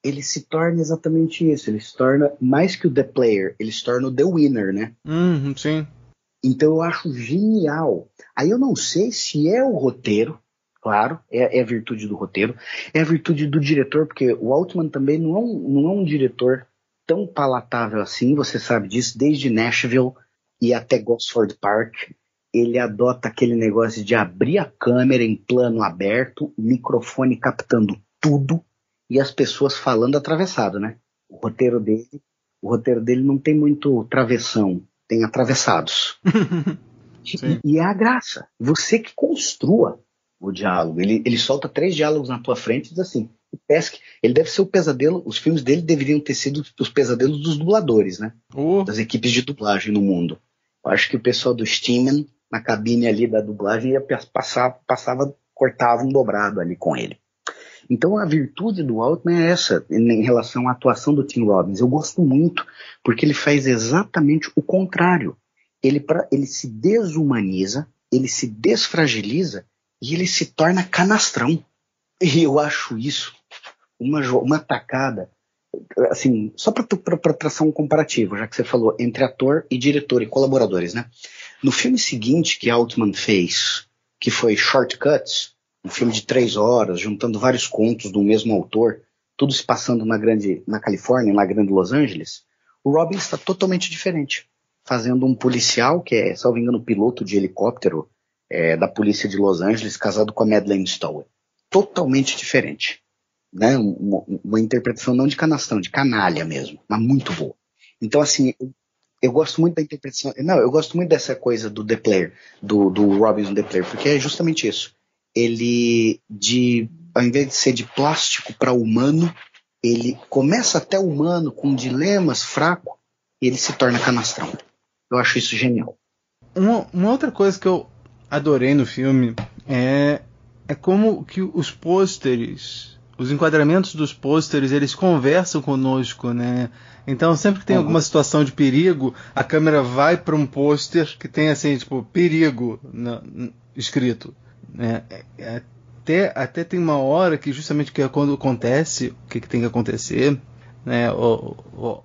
ele se torna exatamente isso. Ele se torna mais que o The Player, ele se torna o The Winner, né? Sim. Então eu acho genial. Aí eu não sei se é o roteiro, claro, é a virtude do roteiro, é a virtude do diretor, porque o Altman também não é um diretor tão palatável assim, você sabe disso, desde Nashville e até Gosford Park. Ele adota aquele negócio de abrir a câmera em plano aberto, microfone captando tudo, e as pessoas falando atravessado, né? O roteiro dele não tem muito travessão, tem atravessados. E é a graça. Você que construa o diálogo. Ele solta 3 diálogos na tua frente e diz assim, pesque. Ele deve ser o pesadelo, os filmes dele deveriam ter sido os pesadelos dos dubladores, né? Das equipes de dublagem no mundo. Eu acho que o pessoal do Steamen na cabine ali da dublagem e cortava um dobrado ali com ele. Então a virtude do Altman é essa, em relação à atuação do Tim Robbins. Eu gosto muito, porque ele faz exatamente o contrário. Ele se desumaniza, ele se desfragiliza e ele se torna canastrão. E eu acho isso uma tacada, assim, só para traçar um comparativo, já que você falou entre ator e diretor e colaboradores, né? No filme seguinte que Altman fez, que foi Shortcuts, um filme de 3 horas, juntando vários contos do mesmo autor, tudo se passando na Califórnia, na grande Los Angeles, o Robbins está totalmente diferente, fazendo um policial que é, salvo engano, piloto de helicóptero da polícia de Los Angeles, casado com a Madeleine Stowe. Totalmente diferente. Né? Uma interpretação não de canastrão, de canalha mesmo, mas muito boa. Então, assim, eu gosto muito da interpretação. Não, eu gosto muito dessa coisa do The Player, do Robbins no The Player, porque é justamente isso. Ele, ao invés de ser de plástico para humano, ele começa até humano, com dilemas, fraco, e ele se torna canastrão. Eu acho isso genial. Uma outra coisa que eu adorei no filme é como que os pôsteres, os enquadramentos dos pôsteres, eles conversam conosco, né? Então, sempre que tem alguma situação de perigo, a câmera vai para um pôster que tem assim, tipo, perigo escrito, né? Até tem uma hora que justamente que é quando acontece o que tem que acontecer, né? O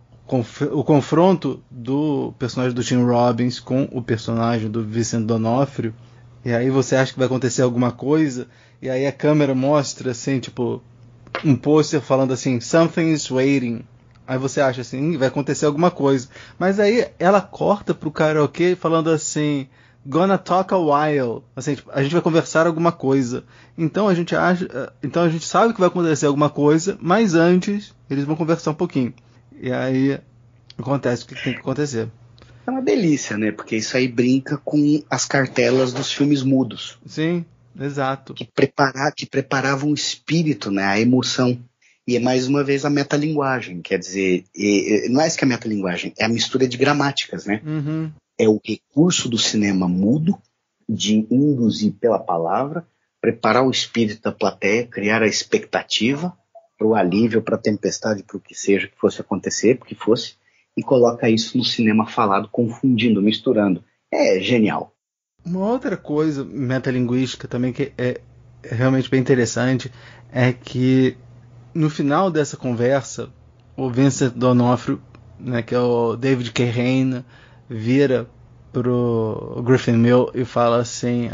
confronto do personagem do Tim Robbins com o personagem do Vincent D'Onofrio, e aí você acha que vai acontecer alguma coisa, e aí a câmera mostra assim, tipo, um pôster falando assim, something is waiting. Aí você acha assim, vai acontecer alguma coisa. Mas aí ela corta pro karaokê falando assim, gonna talk a while. Assim, tipo, a gente vai conversar alguma coisa. Então a gente sabe que vai acontecer alguma coisa, mas antes eles vão conversar um pouquinho. E aí acontece o que tem que acontecer. É uma delícia, né? Porque isso aí brinca com as cartelas dos filmes mudos. Sim, exato. Que preparavam o espírito, né? A emoção. E é mais uma vez a metalinguagem. Quer dizer, não é isso que é a metalinguagem, é a mistura de gramáticas, né? Uhum. É o recurso do cinema mudo de induzir pela palavra, preparar o espírito da plateia, criar a expectativa para o alívio, para a tempestade, para o que seja que fosse acontecer, porque fosse, e coloca isso no cinema falado, confundindo, misturando. É genial. Uma outra coisa metalinguística também que é realmente bem interessante é que no final dessa conversa, o Vincent D'Onofrio, né, que é o David Carradine, vira pro Griffin Mill e fala assim,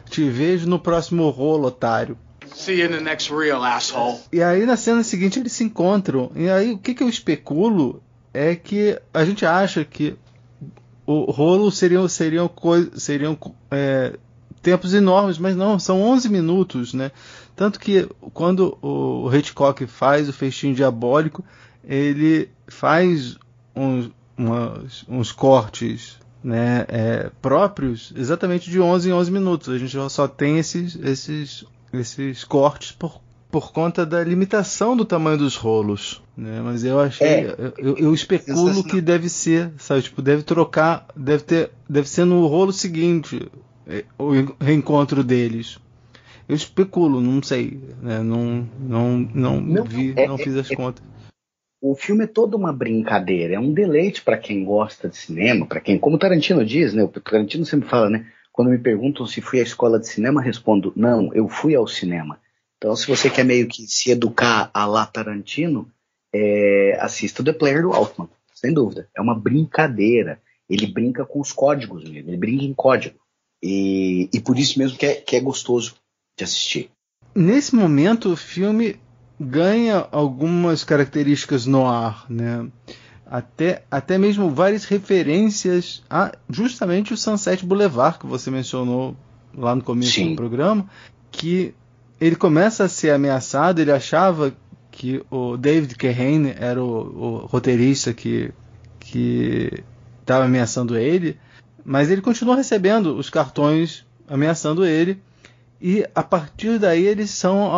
te vejo no próximo rolo, otário. See you in the next reel, asshole. E aí na cena seguinte eles se encontram, e aí o que eu especulo é que a gente acha que o rolo seriam tempos enormes, mas não, são 11 minutos, né? Tanto que quando o Hitchcock faz o Festim Diabólico, ele faz uns cortes, né, próprios, exatamente de 11 em 11 minutos. A gente só tem esses cortes por conta da limitação do tamanho dos rolos, né? Mas eu achei, eu especulo que deve ser, sabe, tipo, deve ser no rolo seguinte o reencontro deles. Eu especulo, não sei, né? Não fiz as contas. O filme é toda uma brincadeira, é um deleite para quem gosta de cinema, para quem, como o Tarantino diz, né? O Tarantino sempre fala, né? Quando me perguntam se fui à escola de cinema, respondo, não, eu fui ao cinema. Então, se você quer meio que se educar a lá Tarantino, assista o The Player do Altman, sem dúvida. É uma brincadeira. Ele brinca com os códigos mesmo, ele brinca em código. E por isso mesmo que é gostoso de assistir. Nesse momento, o filme ganha algumas características noir, né? Até mesmo várias referências a justamente o Sunset Boulevard, que você mencionou lá no começo do programa, que ele começa a ser ameaçado. Ele achava que o David Carradine era o roteirista que estava ameaçando ele, mas ele continua recebendo os cartões ameaçando ele, e a partir daí eles são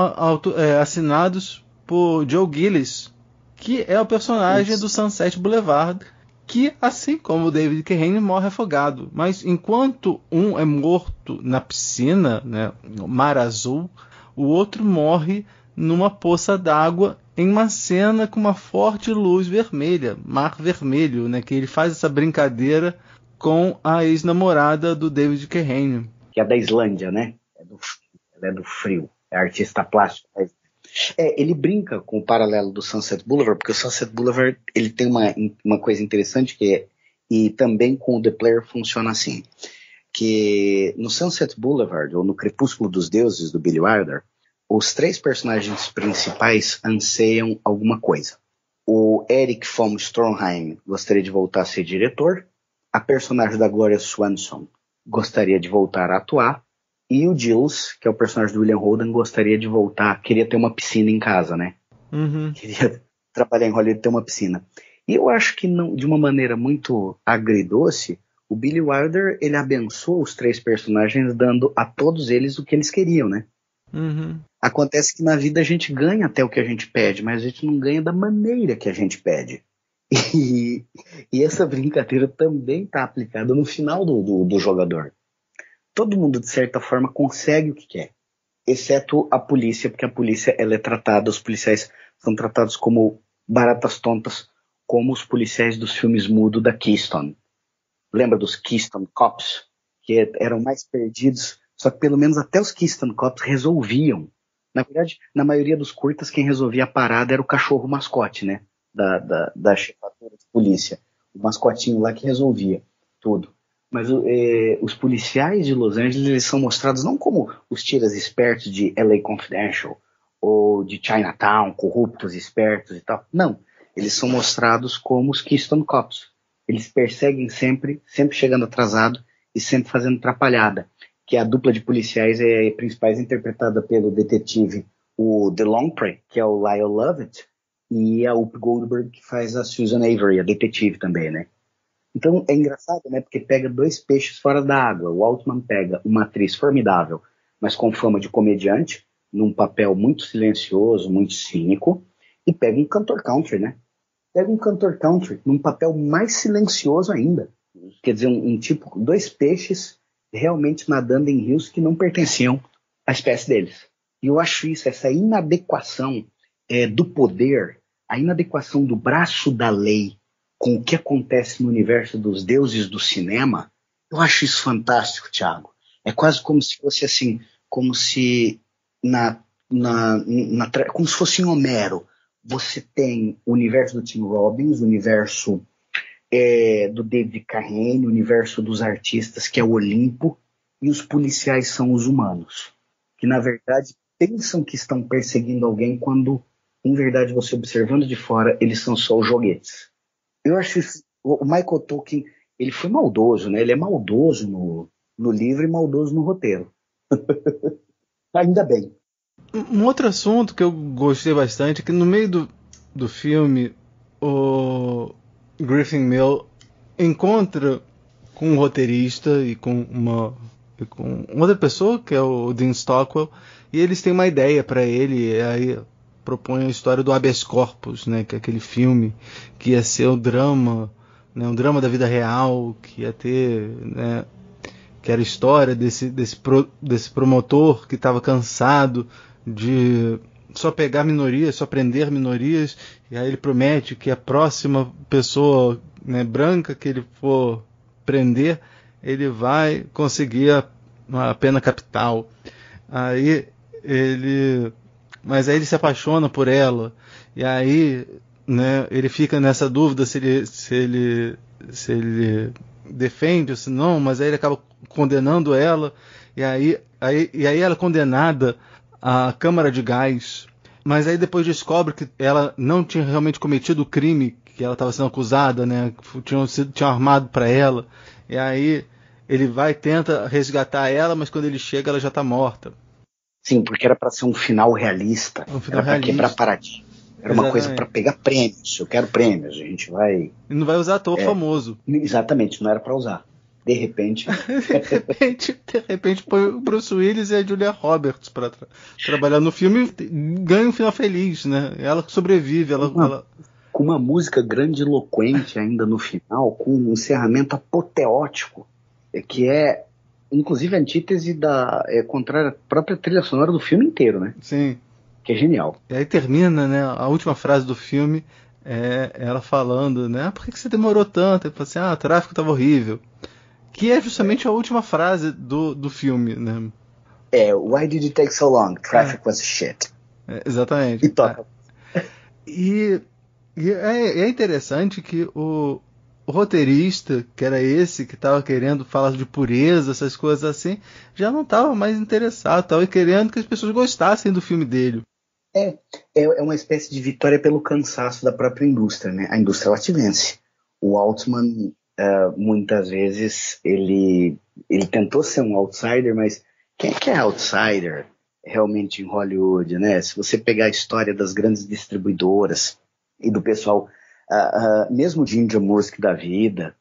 assinados por Joe Gillis, que é o personagem do Sunset Boulevard, que, assim como o David Carradine, morre afogado. Mas enquanto um é morto na piscina, né, no mar azul, o outro morre numa poça d'água em uma cena com uma forte luz vermelha, mar vermelho, né, que ele faz essa brincadeira com a ex-namorada do David Carradine. Que é da Islândia, né? Ela é do frio, é artista plástico. Ele brinca com o paralelo do Sunset Boulevard, porque o Sunset Boulevard ele tem uma coisa interessante e também com o The Player funciona assim, que no Sunset Boulevard, ou no Crepúsculo dos Deuses, do Billy Wilder, os 3 personagens principais anseiam alguma coisa. O Eric von Stroheim gostaria de voltar a ser diretor, a personagem da Gloria Swanson gostaria de voltar a atuar, e o Giles, que é o personagem do William Holden, gostaria de voltar, queria ter uma piscina em casa, né? Uhum. Queria trabalhar em Hollywood e ter uma piscina. E eu acho que não, de uma maneira muito agridoce, o Billy Wilder, ele abençoa os 3 personagens, dando a todos eles o que eles queriam, né? Uhum. Acontece que na vida a gente ganha até o que a gente pede, mas a gente não ganha da maneira que a gente pede. E essa brincadeira também está aplicada no final do jogador. Todo mundo, de certa forma, consegue o que quer, exceto a polícia, porque a polícia ela é tratada, os policiais são tratados como baratas tontas, como os policiais dos filmes mudos da Keystone. Lembra dos Keystone Cops? Que eram mais perdidos, só que pelo menos até os Keystone Cops resolviam. Na verdade, na maioria dos curtas, quem resolvia a parada era o cachorro mascote, né? Da chefatura de polícia. O mascotinho lá que resolvia tudo. Mas os policiais de Los Angeles, eles são mostrados não como os tiras espertos de LA Confidential ou de Chinatown, corruptos, espertos e tal. Não, eles são mostrados como os Keystone Cops. Eles perseguem sempre chegando atrasado e sempre fazendo atrapalhada. Que a dupla de policiais principais interpretada pelo detetive o DeLongpre, que é o Lyle Lovett, e a Whoopi Goldberg, que faz a Susan Avery, a detetive também, né? Então é engraçado, né? Porque pega 2 peixes fora da água. O Altman pega uma atriz formidável, mas com fama de comediante, num papel muito silencioso, muito cínico, e pega um cantor country, né? Pega um cantor country num papel mais silencioso ainda. Quer dizer, um tipo, 2 peixes realmente nadando em rios que não pertenciam à espécie deles. E eu acho isso, essa inadequação do poder, a inadequação do braço da lei com o que acontece no universo dos deuses do cinema, eu acho isso fantástico, Thiago. É quase como se fosse assim, como se como se fosse em Homero. Você tem o universo do Tim Robbins, o universo do David Carradine, o universo dos artistas, que é o Olimpo, e os policiais são os humanos, que na verdade pensam que estão perseguindo alguém quando, em verdade, você observando de fora, eles são só os joguetes. Eu acho isso, o Michael Tolkien, ele foi maldoso, né? Ele é maldoso no livro e maldoso no roteiro. Ainda bem. Um outro assunto que eu gostei bastante é que no meio do filme o Griffin Mill encontra com um roteirista e com outra pessoa, que é o Dean Stockwell, e eles têm uma ideia para ele, e aí propõe a história do habeas corpus, né, que é aquele filme que ia ser um drama da vida real, que ia ter, né, que era a história desse promotor que estava cansado de só pegar minorias, só prender minorias, e aí ele promete que a próxima pessoa, né, branca que ele for prender, ele vai conseguir a pena capital. Mas aí ele se apaixona por ela, e aí, né, ele fica nessa dúvida se ele defende ou se não, mas aí ele acaba condenando ela, e aí ela é condenada à câmara de gás, mas aí depois descobre que ela não tinha realmente cometido o crime que ela estava sendo acusada, né, tinham armado para ela, e aí ele tenta resgatar ela, mas quando ele chega ela já está morta. Sim, porque era para ser um final realista, era para quebrar paradigma. Era uma coisa para pegar prêmios. Eu quero prêmios, a gente vai... E não vai usar ator famoso. Exatamente, não era para usar. De repente põe o Bruce Willis e a Julia Roberts para trabalhar no filme e ganha um final feliz, né? Ela sobrevive, ela com uma música grandiloquente ainda no final, com um encerramento apoteótico, que é, inclusive, a antítese contrária à própria trilha sonora do filme inteiro, né? Sim. Que é genial. E aí termina, né, a última frase do filme, ela falando, né, por que você demorou tanto? Ele fala assim, o tráfico estava horrível. Que é justamente a última frase do filme, né? Why did it take so long? Traffic was shit. Exatamente. E toca. E é interessante que o roteirista, que era esse que estava querendo falar de pureza, essas coisas assim, já não estava mais interessado, estava querendo que as pessoas gostassem do filme dele. É uma espécie de vitória pelo cansaço da própria indústria, né? A indústria ela te vence. O Altman, muitas vezes, ele tentou ser um outsider, mas quem é que é outsider realmente em Hollywood, né? Se você pegar a história das grandes distribuidoras e do pessoal, mesmo de India Mursk da vida,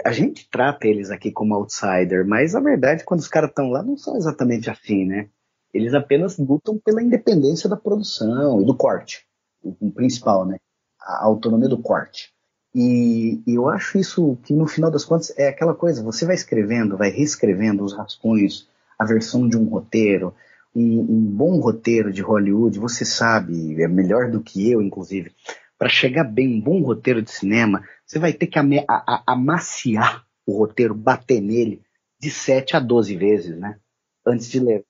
a gente trata eles aqui como outsider, mas a verdade, quando os caras estão lá, não são exatamente assim, né? Eles apenas lutam pela independência da produção e do corte, o principal, né? A autonomia do corte. E eu acho isso que, no final das contas, é aquela coisa, você vai escrevendo, vai reescrevendo os rascunhos, a versão de um roteiro, um bom roteiro de Hollywood, você sabe, é melhor do que eu, inclusive, para chegar bem, um bom roteiro de cinema, você vai ter que amaciar o roteiro, bater nele de 7 a 12 vezes, né?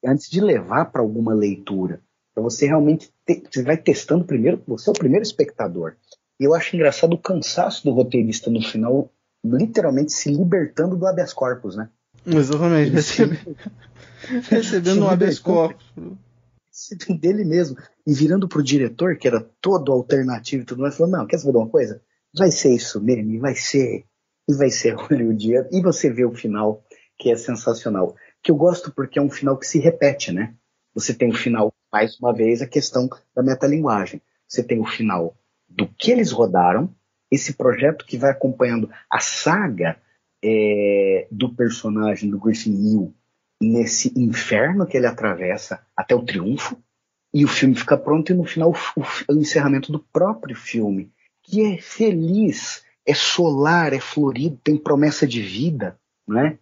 Antes de levar para alguma leitura. Para você realmente você vai testando primeiro, você é o primeiro espectador. E eu acho engraçado o cansaço do roteirista no final, literalmente se libertando do habeas corpus, né? Exatamente, recebendo um habeas corpus dele mesmo, e virando pro diretor, que era todo alternativo e tudo mais, falou, não, quer saber de uma coisa? Vai ser isso mesmo, e vai ser hollywoodiano, e você vê o final, que é sensacional, que eu gosto porque é um final que se repete, né? Você tem o final, mais uma vez, a questão da metalinguagem, você tem o final do que eles rodaram, esse projeto que vai acompanhando a saga do personagem do Griffin Hill nesse inferno que ele atravessa até o triunfo, e o filme fica pronto, e no final o encerramento do próprio filme, que é feliz, é solar, é florido, tem promessa de vida, né?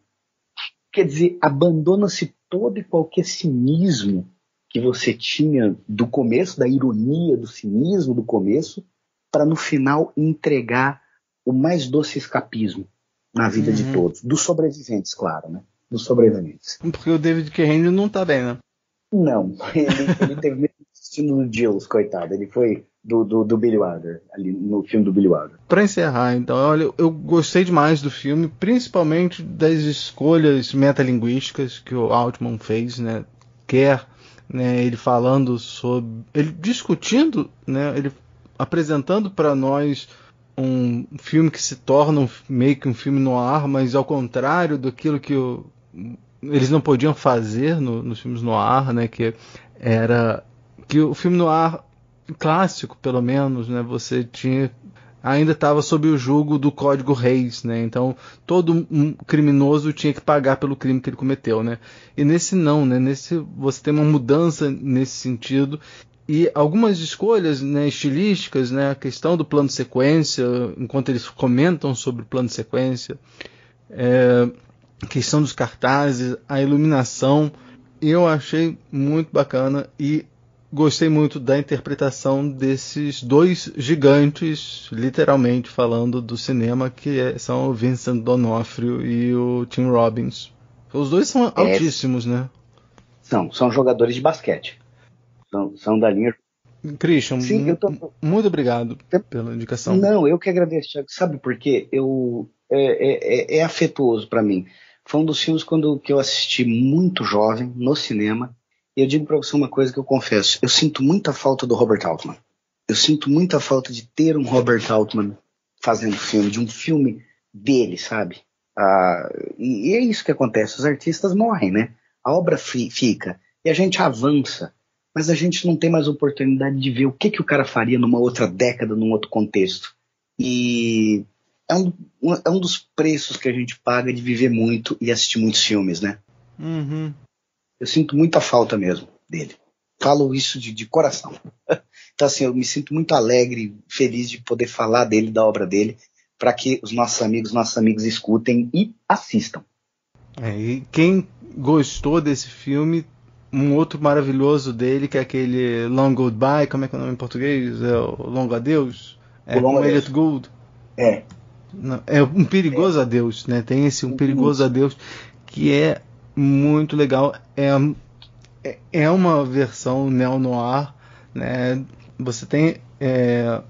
Quer dizer, abandona-se todo e qualquer cinismo que você tinha do começo, da ironia, do cinismo do começo, para no final entregar o mais doce escapismo na vida de todos, dos sobreviventes, claro, né? Dos sobreviventes. Porque o David Carradine não tá bem, né? Não, ele teve mesmo destino do Jules, coitado. Ele foi do Billy Wilder, ali no filme do Billy Wilder. Pra encerrar, então, olha, eu gostei demais do filme, principalmente das escolhas metalinguísticas que o Altman fez, né? Né, ele falando sobre... ele discutindo, né? Ele apresentando para nós um filme que se torna meio que um filme noir, mas ao contrário daquilo que eles não podiam fazer nos filmes noir, né? Que era que o filme noir clássico, pelo menos, né? Você ainda estava sob o jugo do Código Reis, né? Então todo criminoso tinha que pagar pelo crime que ele cometeu, né? E nesse não, né? Nesse você tem uma mudança nesse sentido. E algumas escolhas, né, estilísticas, né, a questão do plano de sequência, enquanto eles comentam sobre o plano de sequência, a questão dos cartazes, a iluminação, eu achei muito bacana e gostei muito da interpretação desses dois gigantes, literalmente falando do cinema, que são o Vincent D'Onofrio e o Tim Robbins. Os dois são altíssimos, né? São jogadores de basquete. São da linha. Christian, muito obrigado pela indicação. Não, eu que agradeço, Thiago. Sabe por quê? É afetuoso para mim. Foi um dos filmes que eu assisti muito jovem no cinema. E eu digo para você uma coisa que eu confesso. Eu sinto muita falta do Robert Altman. Eu sinto muita falta de ter um Robert Altman fazendo filme, de um filme dele, sabe? E é isso que acontece. Os artistas morrem, né? A obra fica e a gente avança. Mas a gente não tem mais oportunidade de ver o que o cara faria numa outra década, num outro contexto. E é um dos preços que a gente paga de viver muito e assistir muitos filmes, né? Uhum. Eu sinto muita falta mesmo dele. Falo isso de coração. Então, assim, eu me sinto muito alegre, feliz de poder falar dele, da obra dele, para que os nossos amigos escutem e assistam. E quem gostou desse filme, um outro maravilhoso dele, que é aquele Long Goodbye, como é que é o nome em português? É o Longo Adeus? Com Elliot Gould. É um perigoso adeus, né? Tem esse perigoso adeus que é muito legal. É uma versão neo-noir, né? Você tem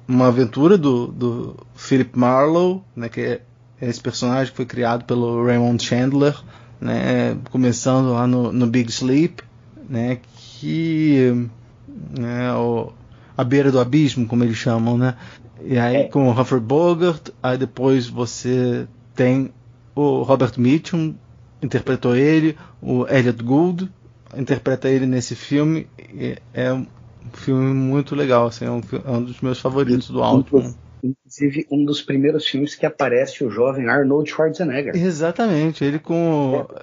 uma aventura do Philip Marlowe, né? Que é esse personagem que foi criado pelo Raymond Chandler, né? Começando lá no Big Sleep, né? Que a beira do abismo, como eles chamam, né? E aí com o Humphrey Bogart, aí depois você tem o Robert Mitchum, interpretou ele, o Elliot Gould interpreta ele nesse filme. É um filme muito legal, assim, é um dos meus favoritos do Altman. Inclusive um dos primeiros filmes que aparece o jovem Arnold Schwarzenegger. Exatamente, ele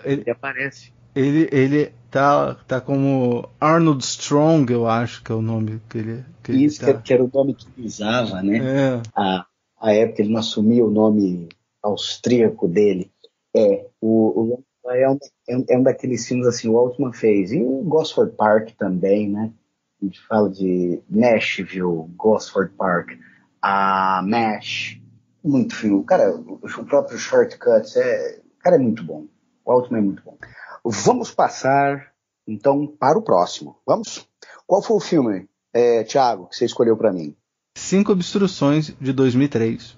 ele aparece. Ele tá como Arnold Strong, eu acho que é o nome que ele isso, tá. que era o nome que ele usava, né? A época ele não assumia o nome austríaco dele. É um daqueles filmes assim, o Altman fez. E o Gosford Park também, né? A gente fala de Nashville, Gosford Park, a MASH, muito filme. Cara, o próprio Shortcuts, cara, é muito bom. O Altman é muito bom. Vamos passar, então, para o próximo. Vamos? Qual foi o filme, Thiago, que você escolheu para mim? 5 Obstruções, de 2003.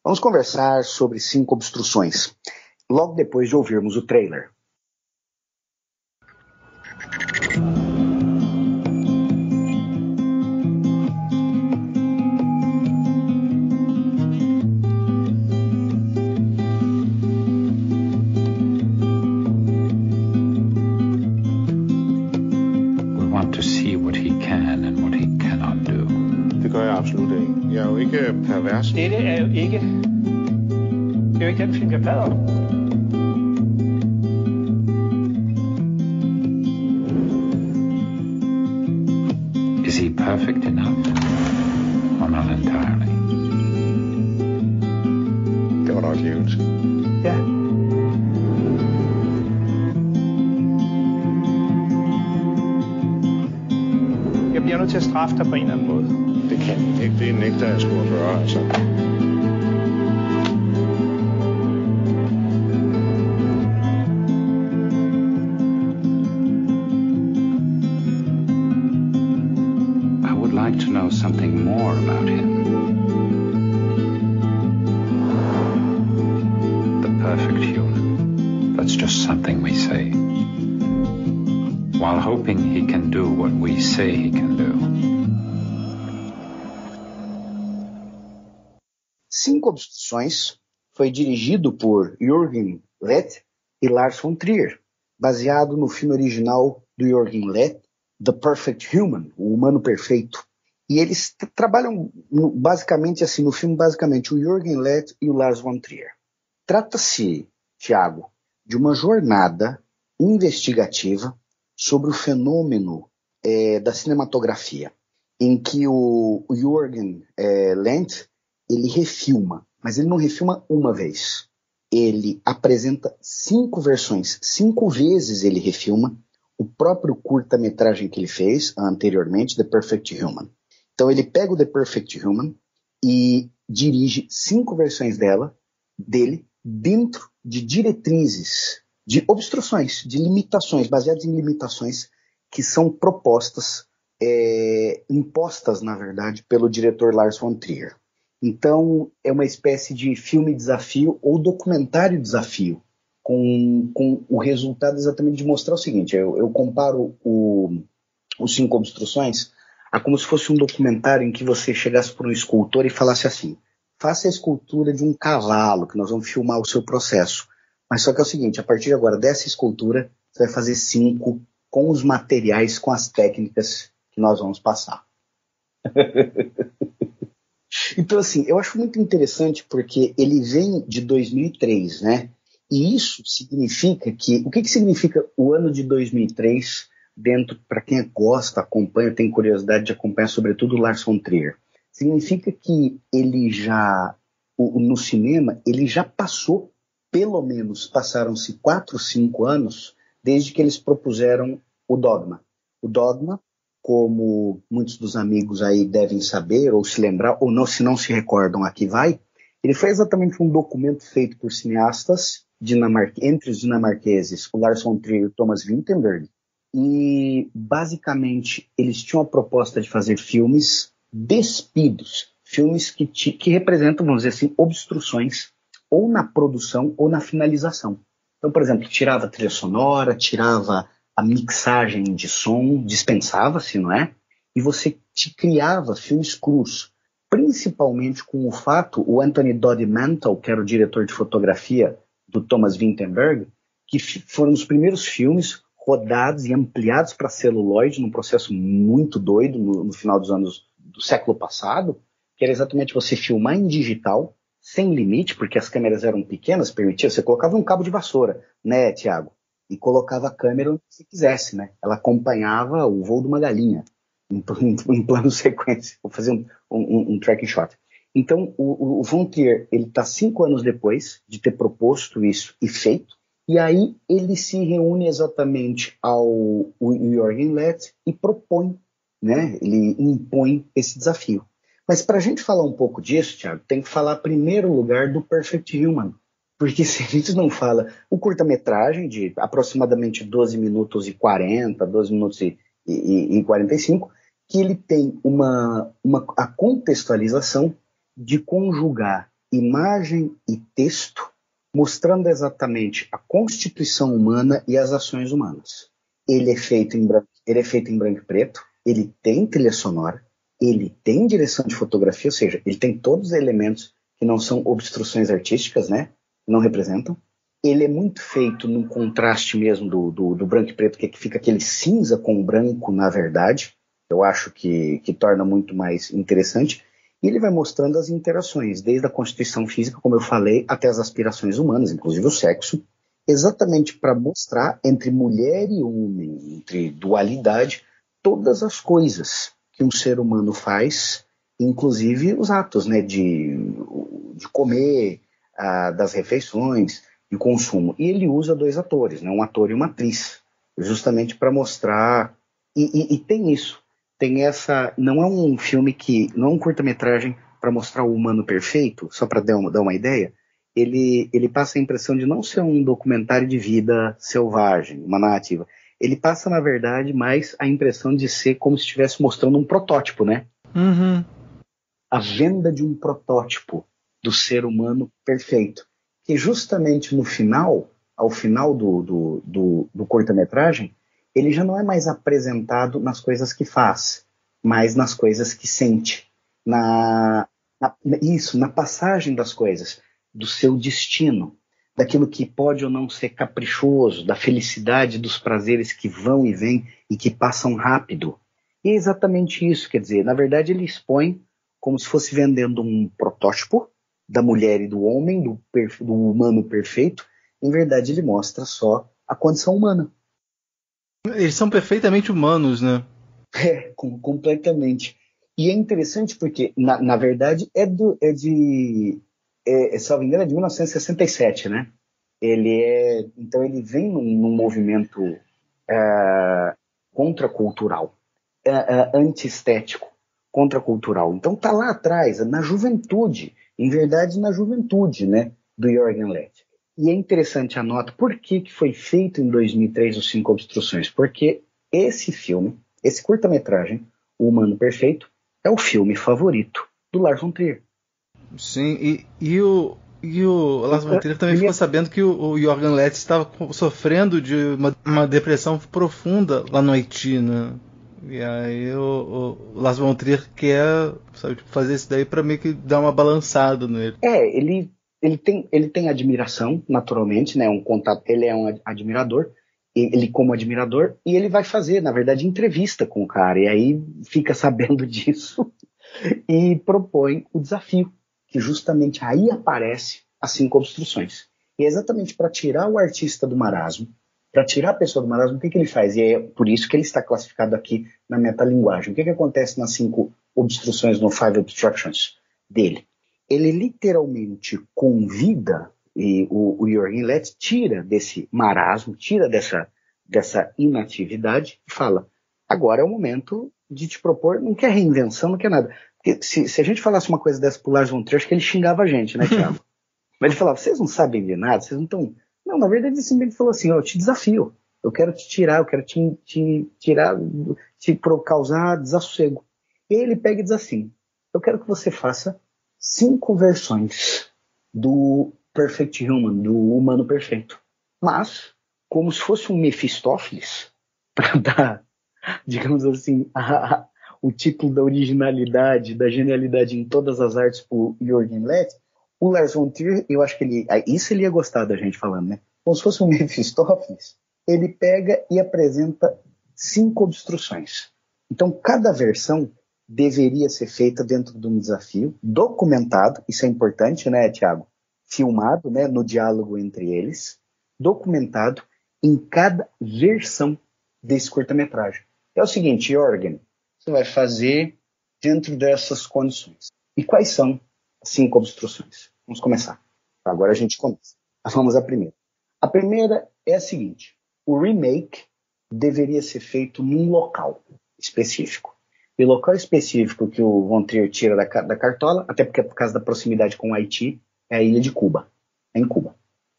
Vamos conversar sobre 5 Obstruções, logo depois de ouvirmos o trailer. Absolut ikke. Jeg er jo ikke pervers. Dette er jo ikke den film, jeg plader om. Is he perfect enough? Or not entirely? Det var nok givet. Ja. Jeg bliver nødt til at straffe dig på en eller anden måde. Det kan jeg ikke. Det nægter jeg sgu at gøre, altså. I would like to know something more about him. The perfect human. That's just something we say. While hoping he can do what we say he can do. 5 Obstruções foi dirigido por Jürgen Leth e Lars von Trier, baseado no filme original do Jürgen Leth, The Perfect Human, o Humano Perfeito. E eles trabalham basicamente assim, no filme, basicamente, o Jürgen Leth e o Lars von Trier. Trata-se, Thiago, de uma jornada investigativa sobre o fenômeno da cinematografia, em que o Jürgen Leth ele refilma, mas ele não refilma uma vez. Ele apresenta 5 versões, 5 vezes ele refilma o próprio curta-metragem que ele fez anteriormente, The Perfect Human. Então ele pega o The Perfect Human e dirige 5 versões dele dentro de diretrizes, de obstruções, de limitações, baseadas em limitações que são propostas, impostas, na verdade, pelo diretor Lars von Trier. Então, é uma espécie de filme-desafio ou documentário-desafio, com o resultado exatamente de mostrar o seguinte, eu comparo os 5 Obstruções a como se fosse um documentário em que você chegasse para um escultor e falasse assim, faça a escultura de um cavalo, que nós vamos filmar o seu processo. Mas só que é o seguinte, a partir de agora, dessa escultura, você vai fazer 5 com os materiais, com as técnicas que nós vamos passar. Então, assim, eu acho muito interessante porque ele vem de 2003, né? E isso significa que... O que significa o ano de 2003 dentro, para quem gosta, acompanha, tem curiosidade de acompanhar, sobretudo o Lars von Trier. Significa que ele já, no cinema, ele já passou, pelo menos passaram-se 4, 5 anos, desde que eles propuseram o Dogma. O Dogma, como muitos dos amigos aí devem saber, ou se lembrar, ou não, se não se recordam, aqui vai, ele foi exatamente um documento feito por cineastas entre os dinamarqueses, o Lars von Trier e o Thomas Vinterberg, e basicamente eles tinham a proposta de fazer filmes despidos, filmes que representam, vamos dizer assim, obstruções, ou na produção ou na finalização. Então, por exemplo, tirava a trilha sonora, tirava a mixagem de som, dispensava-se, não é? E você criava filmes crus, principalmente com o fato, o Anthony Doddy Mantle, que era o diretor de fotografia do Thomas Vinterberg, que foram os primeiros filmes rodados e ampliados para celuloide, num processo muito doido no final dos anos do século passado, que era exatamente você filmar em digital, sem limite, porque as câmeras eram pequenas, permitia, você colocava um cabo de vassoura, né, Tiago? E colocava a câmera onde você quisesse, né? Ela acompanhava o voo de uma galinha, em plano sequência. Vou fazer um tracking shot. Então, o Von Trier, ele está 5 anos depois de ter proposto isso e feito, e aí ele se reúne exatamente ao Jürgen Lett e propõe, né? Ele impõe esse desafio. Mas para a gente falar um pouco disso, Thiago, tem que falar em primeiro lugar do Perfect Human. Porque se a gente não fala o curta-metragem de aproximadamente 12 minutos e 40, 12 minutos e 45, que ele tem a contextualização de conjugar imagem e texto, mostrando exatamente a constituição humana e as ações humanas. Ele é feito em branco e preto, ele tem trilha sonora, ele tem direção de fotografia, ou seja, ele tem todos os elementos que não são obstruções artísticas, né? Não representam. Ele é muito feito no contraste mesmo do branco e preto, que fica aquele cinza com branco, na verdade. Eu acho que torna muito mais interessante. E ele vai mostrando as interações, desde a constituição física, como eu falei, até as aspirações humanas, inclusive o sexo, exatamente para mostrar entre mulher e homem, entre dualidade, todas as coisas que um ser humano faz, inclusive os atos, né, de comer, das refeições, de consumo. E ele usa 2 atores, né, um ator e uma atriz, justamente para mostrar. E tem isso. Tem essa. Não é um filme não é um curta-metragem para mostrar o humano perfeito, só para dar uma ideia. Ele passa a impressão de não ser um documentário de vida selvagem, uma narrativa. Ele passa, na verdade, mais a impressão de ser como se estivesse mostrando um protótipo, né? Uhum. A venda de um protótipo do ser humano perfeito. Que justamente no final, ao final do curta-metragem, ele já não é mais apresentado nas coisas que faz, mas nas coisas que sente. Na passagem das coisas, do seu destino, daquilo que pode ou não ser caprichoso, da felicidade, dos prazeres que vão e vêm e que passam rápido. E é exatamente isso, quer dizer, na verdade ele expõe como se fosse vendendo um protótipo da mulher e do homem, do humano perfeito. Em verdade ele mostra só a condição humana. Eles são perfeitamente humanos, né? Completamente. E é interessante porque, na verdade, salvo engano, é de 1967, né? Então ele vem num movimento contracultural, antiestético, contracultural. Então tá lá atrás, na juventude, em verdade na juventude, né, do Jürgen Lett. E é interessante a nota, por que foi feito em 2003 os 5 Obstruções? Porque esse filme, esse curta-metragem, O Humano Perfeito, é o filme favorito do Lars von Trier. Sim, e o Lars von Trier também ficou sabendo que o Jürgen Lett estava sofrendo de uma depressão profunda lá no Haiti, né? E aí o Lars von Trier quer, sabe, fazer isso daí para meio que dar uma balançada nele. Ele tem admiração, naturalmente, né? Um contato, ele é um admirador, ele como admirador, e ele vai fazer, na verdade, entrevista com o cara, e aí fica sabendo disso e propõe o desafio, que justamente aí aparece as 5 obstruções. E é exatamente para tirar o artista do marasmo, Para tirar a pessoa do marasmo, o que ele faz? E é por isso que ele está classificado aqui na metalinguagem. O que acontece nas 5 obstruções, no 5 obstructions dele? Ele literalmente convida, e o Jürgen Lett tira desse marasmo, tira dessa inatividade e fala, agora é o momento de te propor, não quer reinvenção, não quer nada. Porque se a gente falasse uma coisa dessa pro Lars von Trier, acho que ele xingava a gente, né, Thiago? Mas ele falava, vocês não sabem de nada, vocês não estão... Não, na verdade ele simplesmente falou assim, eu te desafio, eu quero te tirar, eu quero te tirar, causar desassossego. E aí ele pega e diz assim, eu quero que você faça 5 versões do Perfect Human, do humano perfeito. Mas, como se fosse um Mephistófeles, para dar, digamos assim, o título da originalidade, da genialidade em todas as artes pro Jürgen Lett, o Lars von Trier, eu acho que isso ele ia gostar da gente falando, né? Como se fosse um Mephistófeles, ele pega e apresenta 5 obstruções. Então, cada versão deveria ser feita dentro de um desafio, documentado, isso é importante, né, Thiago? Filmado, né, no diálogo entre eles, documentado em cada versão desse curta-metragem. É o seguinte, Jürgen, você vai fazer dentro dessas condições. E quais são as 5 obstruções? Vamos começar. Agora a gente começa. Vamos à primeira. A primeira é a seguinte, o remake deveria ser feito num local específico. E o local específico que o Von Trier tira da cartola, até porque é por causa da proximidade com o Haiti, é a ilha de Cuba. É em Cuba.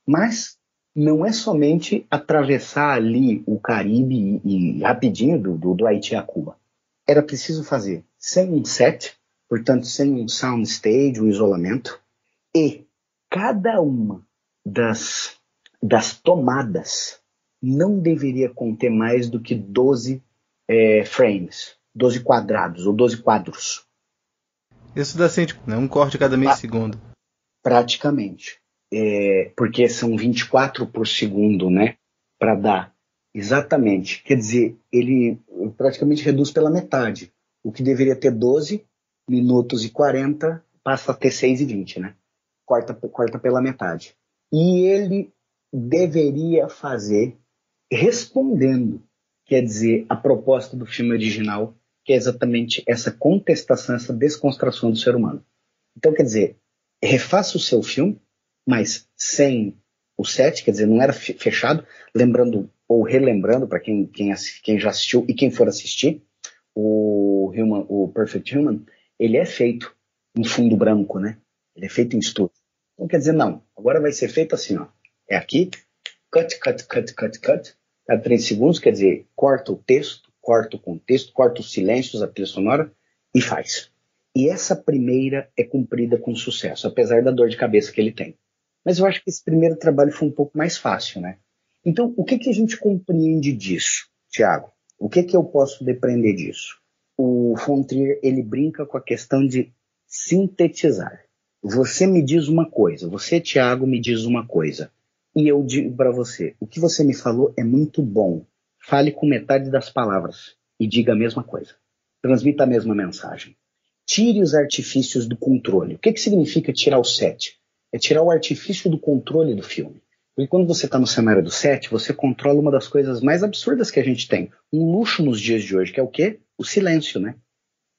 Mas não é somente atravessar ali o Caribe e rapidinho do Haiti a Cuba. Era preciso fazer sem um set, portanto sem um soundstage, um isolamento, e cada uma das tomadas não deveria conter mais do que 12 frames, 12 quadrados ou 12 quadros. Isso dá assim, um corte cada meio segundo. Praticamente. Porque são 24 por segundo, né? Para dar. Exatamente. Quer dizer, ele praticamente reduz pela metade. O que deveria ter 12 minutos e 40 passa a ter 6 e 20, né? Corta pela metade. E ele deveria fazer respondendo, quer dizer, a proposta do filme original, que é exatamente essa contestação, essa desconstrução do ser humano. Então, quer dizer, refaça o seu filme, mas sem o set, quer dizer, não era fechado, lembrando ou relembrando para quem já assistiu e quem for assistir, o Perfect Human, ele é feito em fundo branco, né? Ele é feito em estúdio. Então quer dizer, não, agora vai ser feito assim, ó. É aqui, cut, cada 3 segundos, quer dizer, corta o texto, corta o contexto, corta os silêncios, a trilha sonora e faz. E essa primeira é cumprida com sucesso, apesar da dor de cabeça que ele tem. Mas eu acho que esse primeiro trabalho foi um pouco mais fácil, né? Então, o que a gente compreende disso, Thiago? O que eu posso depreender disso? O Von Trier, ele brinca com a questão de sintetizar. Você me diz uma coisa, você, Thiago, me diz uma coisa. E eu digo para você, o que você me falou é muito bom. Fale com metade das palavras e diga a mesma coisa. Transmita a mesma mensagem. Tire os artifícios do controle. O que significa tirar o set? É tirar o artifício do controle do filme. Porque quando você está no cenário do set, você controla uma das coisas mais absurdas que a gente tem. Um luxo nos dias de hoje, que é o quê? O silêncio, né?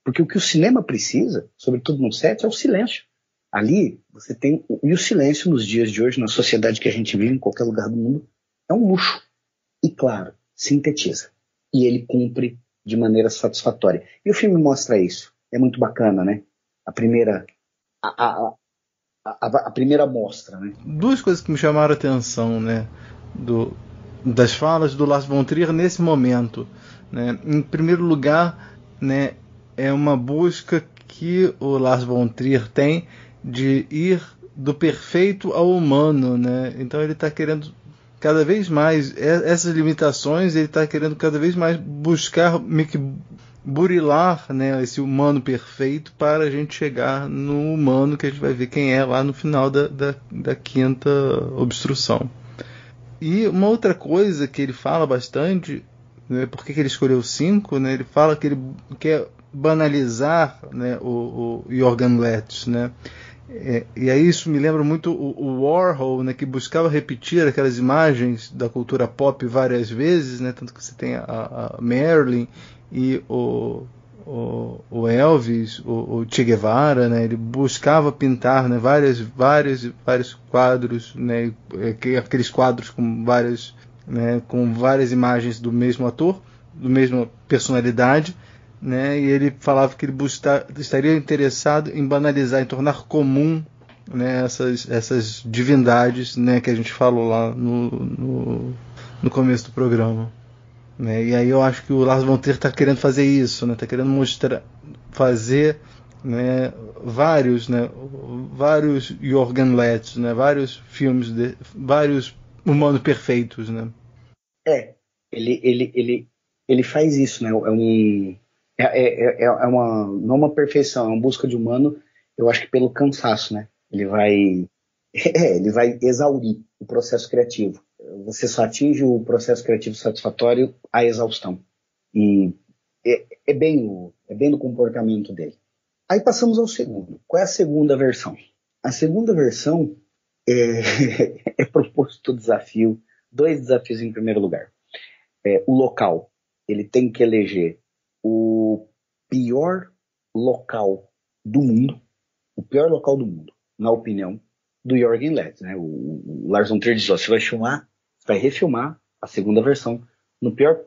Porque o que o cinema precisa, sobretudo no set, é o silêncio. Ali, você tem... E o silêncio nos dias de hoje, na sociedade que a gente vive, em qualquer lugar do mundo, é um luxo. E, claro, sintetiza. E ele cumpre de maneira satisfatória. E o filme mostra isso. É muito bacana, né? A primeira mostra, né? 2 coisas que me chamaram a atenção, né? Das falas do Lars von Trier nesse momento, né? Em primeiro lugar, né? É uma busca que o Lars von Trier tem de ir do perfeito ao humano, né? Então ele está querendo cada vez mais essas limitações, ele está querendo cada vez mais buscar meio que burilar, né, esse humano perfeito para a gente chegar no humano que a gente vai ver quem é lá no final da 5ª obstrução. E uma outra coisa que ele fala bastante, né, por que ele escolheu 5, né, ele fala que ele quer banalizar, né, o Jürgen Lett, né, E aí isso me lembra muito o Warhol, né, que buscava repetir aquelas imagens da cultura pop várias vezes, né, tanto que você tem a Marilyn e o Elvis, o Che Guevara, né, ele buscava pintar, né, vários quadros, né, aqueles quadros com várias imagens do mesmo ator, da mesma personalidade, né, e ele falava que ele estaria interessado em banalizar, em tornar comum, né, essas divindades, né, que a gente falou lá no começo do programa. Né, e aí eu acho que o Lars von Trier está querendo fazer isso, né, está querendo fazer, né, vários Jürgen Letts, né, vários filmes, vários humanos perfeitos, né. Ele faz isso, né, não é uma perfeição, é uma busca de humano, eu acho que pelo cansaço, né, ele vai exaurir o processo criativo. Você só atinge o processo criativo satisfatório à exaustão. E é bem do comportamento dele. Aí passamos ao segundo. Qual é a segunda versão? A segunda versão é proposto o desafio, 2 desafios em primeiro lugar. O local. Ele tem que eleger o pior local do mundo, na opinião do Jürgen Letts, né? O Lars von Trier diz: você vai refilmar a segunda versão no pior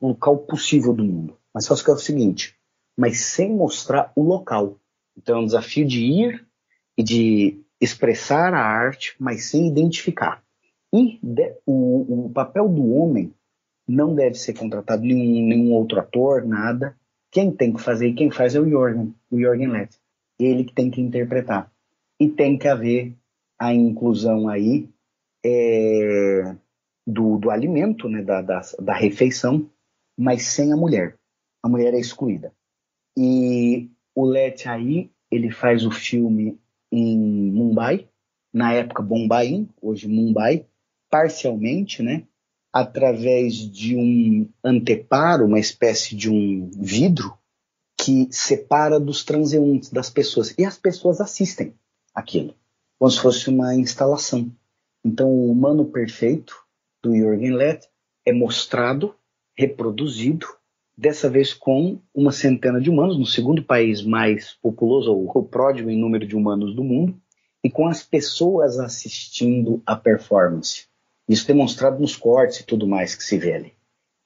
local possível do mundo. Mas só que é o seguinte, mas sem mostrar o local. Então é um desafio de ir e de expressar a arte, mas sem identificar. E o papel do homem não deve ser contratado nenhum outro ator, nada. Quem tem que fazer e quem faz é o Jürgen Letts. Ele que tem que interpretar. E tem que haver a inclusão aí do alimento, né, da refeição, mas sem a mulher. A mulher é excluída. E o Letts aí, ele faz o filme em Mumbai, na época Bombaim, hoje Mumbai, parcialmente, né, através de um anteparo, uma espécie de um vidro que separa dos transeuntes, das pessoas. E as pessoas assistem aquilo, como se fosse uma instalação. Então o humano perfeito do Jürgen Letts é mostrado, reproduzido, dessa vez com uma centena de humanos, no segundo país mais populoso, ou pródigo em número de humanos do mundo, e com as pessoas assistindo a performance. Isso demonstrado nos cortes e tudo mais que se vê ali.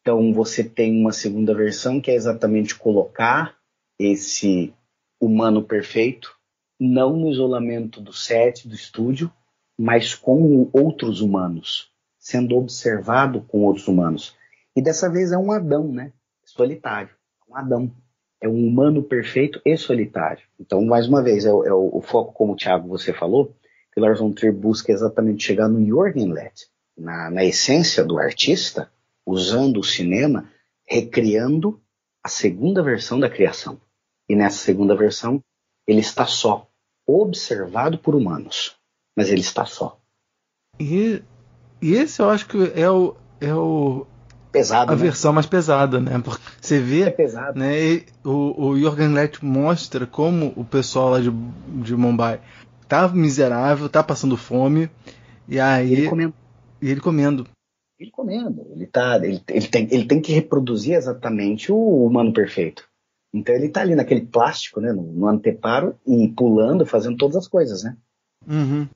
Então você tem uma segunda versão que é exatamente colocar esse humano perfeito, não no isolamento do set, do estúdio, mas com outros humanos, sendo observado com outros humanos. E dessa vez é um Adão, né? Solitário. Um Adão. É um humano perfeito e solitário. Então, mais uma vez, é o foco, como o Thiago, você falou, que Lars von Trier busca exatamente chegar no Jürgen Letts, na essência do artista, usando o cinema, recriando a segunda versão da criação. E nessa segunda versão, ele está só, observado por humanos, mas ele está só. E esse eu acho que é o pesado, a versão mais pesada, né? Porque você vê, né? O Jürgen Letts mostra como o pessoal lá de Mumbai tá miserável, tá passando fome, e aí ele comendo. Ele tem que reproduzir exatamente o humano perfeito. Então ele tá ali naquele plástico, né, no anteparo, e pulando, fazendo todas as coisas, né? Uhum.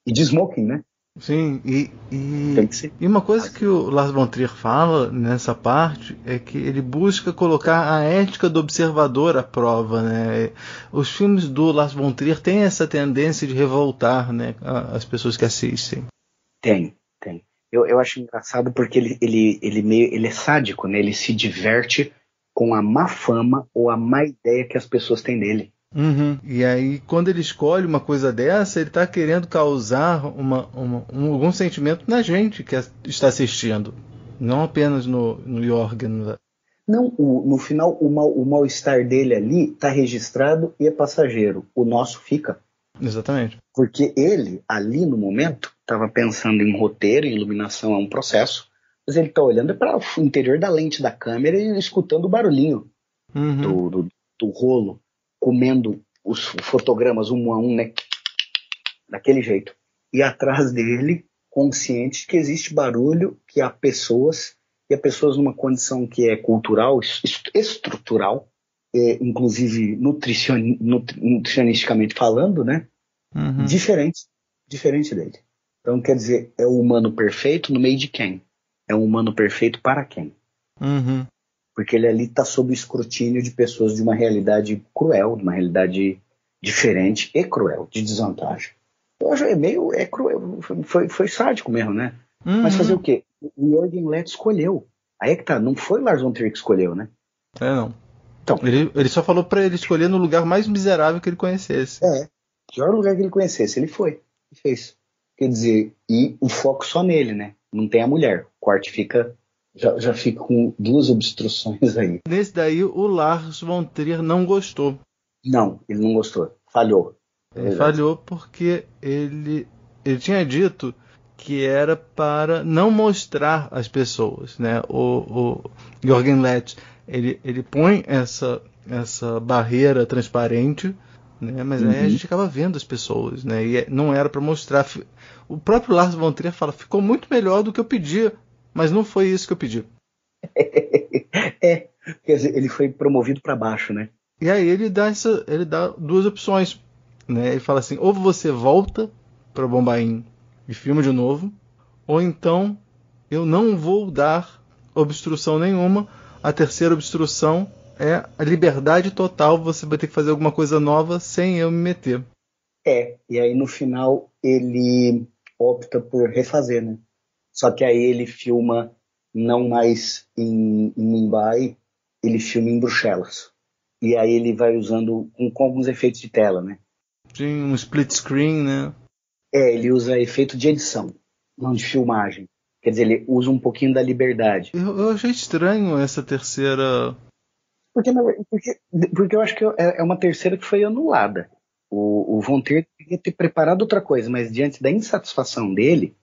E de smoking, né? Sim, e uma coisa que o Lars von Trier fala nessa parte é que ele busca colocar a ética do observador à prova, né? Os filmes do Lars von Trier têm essa tendência de revoltar, né, as pessoas que assistem. Tem. Eu acho engraçado porque ele é sádico, né? Ele se diverte com a má fama ou a má ideia que as pessoas têm dele. Uhum. E aí, quando ele escolhe uma coisa dessa, ele está querendo causar algum sentimento na gente que está assistindo, não apenas no Jürgen. Não, no final, o mal-estar dele ali está registrado e é passageiro. O nosso fica. Exatamente. Porque ele, ali no momento, estava pensando em roteiro, em iluminação, é um processo, mas ele está olhando para o interior da lente da câmera e escutando o barulhinho do rolo, comendo os fotogramas um a um, né? Daquele jeito. E atrás dele, consciente que existe barulho, que há pessoas, e há pessoas numa condição que é cultural, estrutural, inclusive nutricionisticamente falando, né? Uhum. Diferente dele. Então, quer dizer, é o humano perfeito no meio de quem? É um humano perfeito para quem? Uhum. Porque ele ali está sob o escrutínio de pessoas de uma realidade cruel, de uma realidade diferente e cruel, de desvantagem. Eu acho cruel, foi sádico mesmo, né? Uhum. Mas fazer o quê? O Jürgen Lett escolheu. Aí é que tá, não foi o Lars von Trier que escolheu, né? Não. Então, ele só falou pra ele escolher no lugar mais miserável que ele conhecesse. Pior lugar que ele conhecesse, ele foi. E fez. Quer dizer, e o foco só nele, né? Não tem a mulher. O corte fica... Já fica com 2 obstruções aí. Nesse daí, o Lars von Trier não gostou. Não, ele não gostou. Falhou. Ele falhou porque ele tinha dito que era para não mostrar as pessoas, né? O Jürgen Lett, ele põe essa barreira transparente, né? Mas aí a gente acaba vendo as pessoas, né? E não era para mostrar. O próprio Lars von Trier fala, ficou muito melhor do que eu pedia, mas não foi isso que eu pedi. Quer dizer, ele foi promovido para baixo, né? E aí ele dá 2 opções, né? Ele fala assim, ou você volta para Bombaim e filma de novo, ou então eu não vou dar obstrução nenhuma. A terceira obstrução é a liberdade total, você vai ter que fazer alguma coisa nova sem eu me meter. E aí no final ele opta por refazer, né? Só que aí ele filma não mais em Mumbai, ele filma em Bruxelas. E aí ele vai usando com alguns efeitos de tela, né? Sim, um split screen, né? Ele usa efeito de edição, não de filmagem. Quer dizer, ele usa um pouquinho da liberdade. Eu achei estranho essa terceira... Porque eu acho que é uma terceira que foi anulada. O Von Trier teria ter preparado outra coisa, mas diante da insatisfação dele,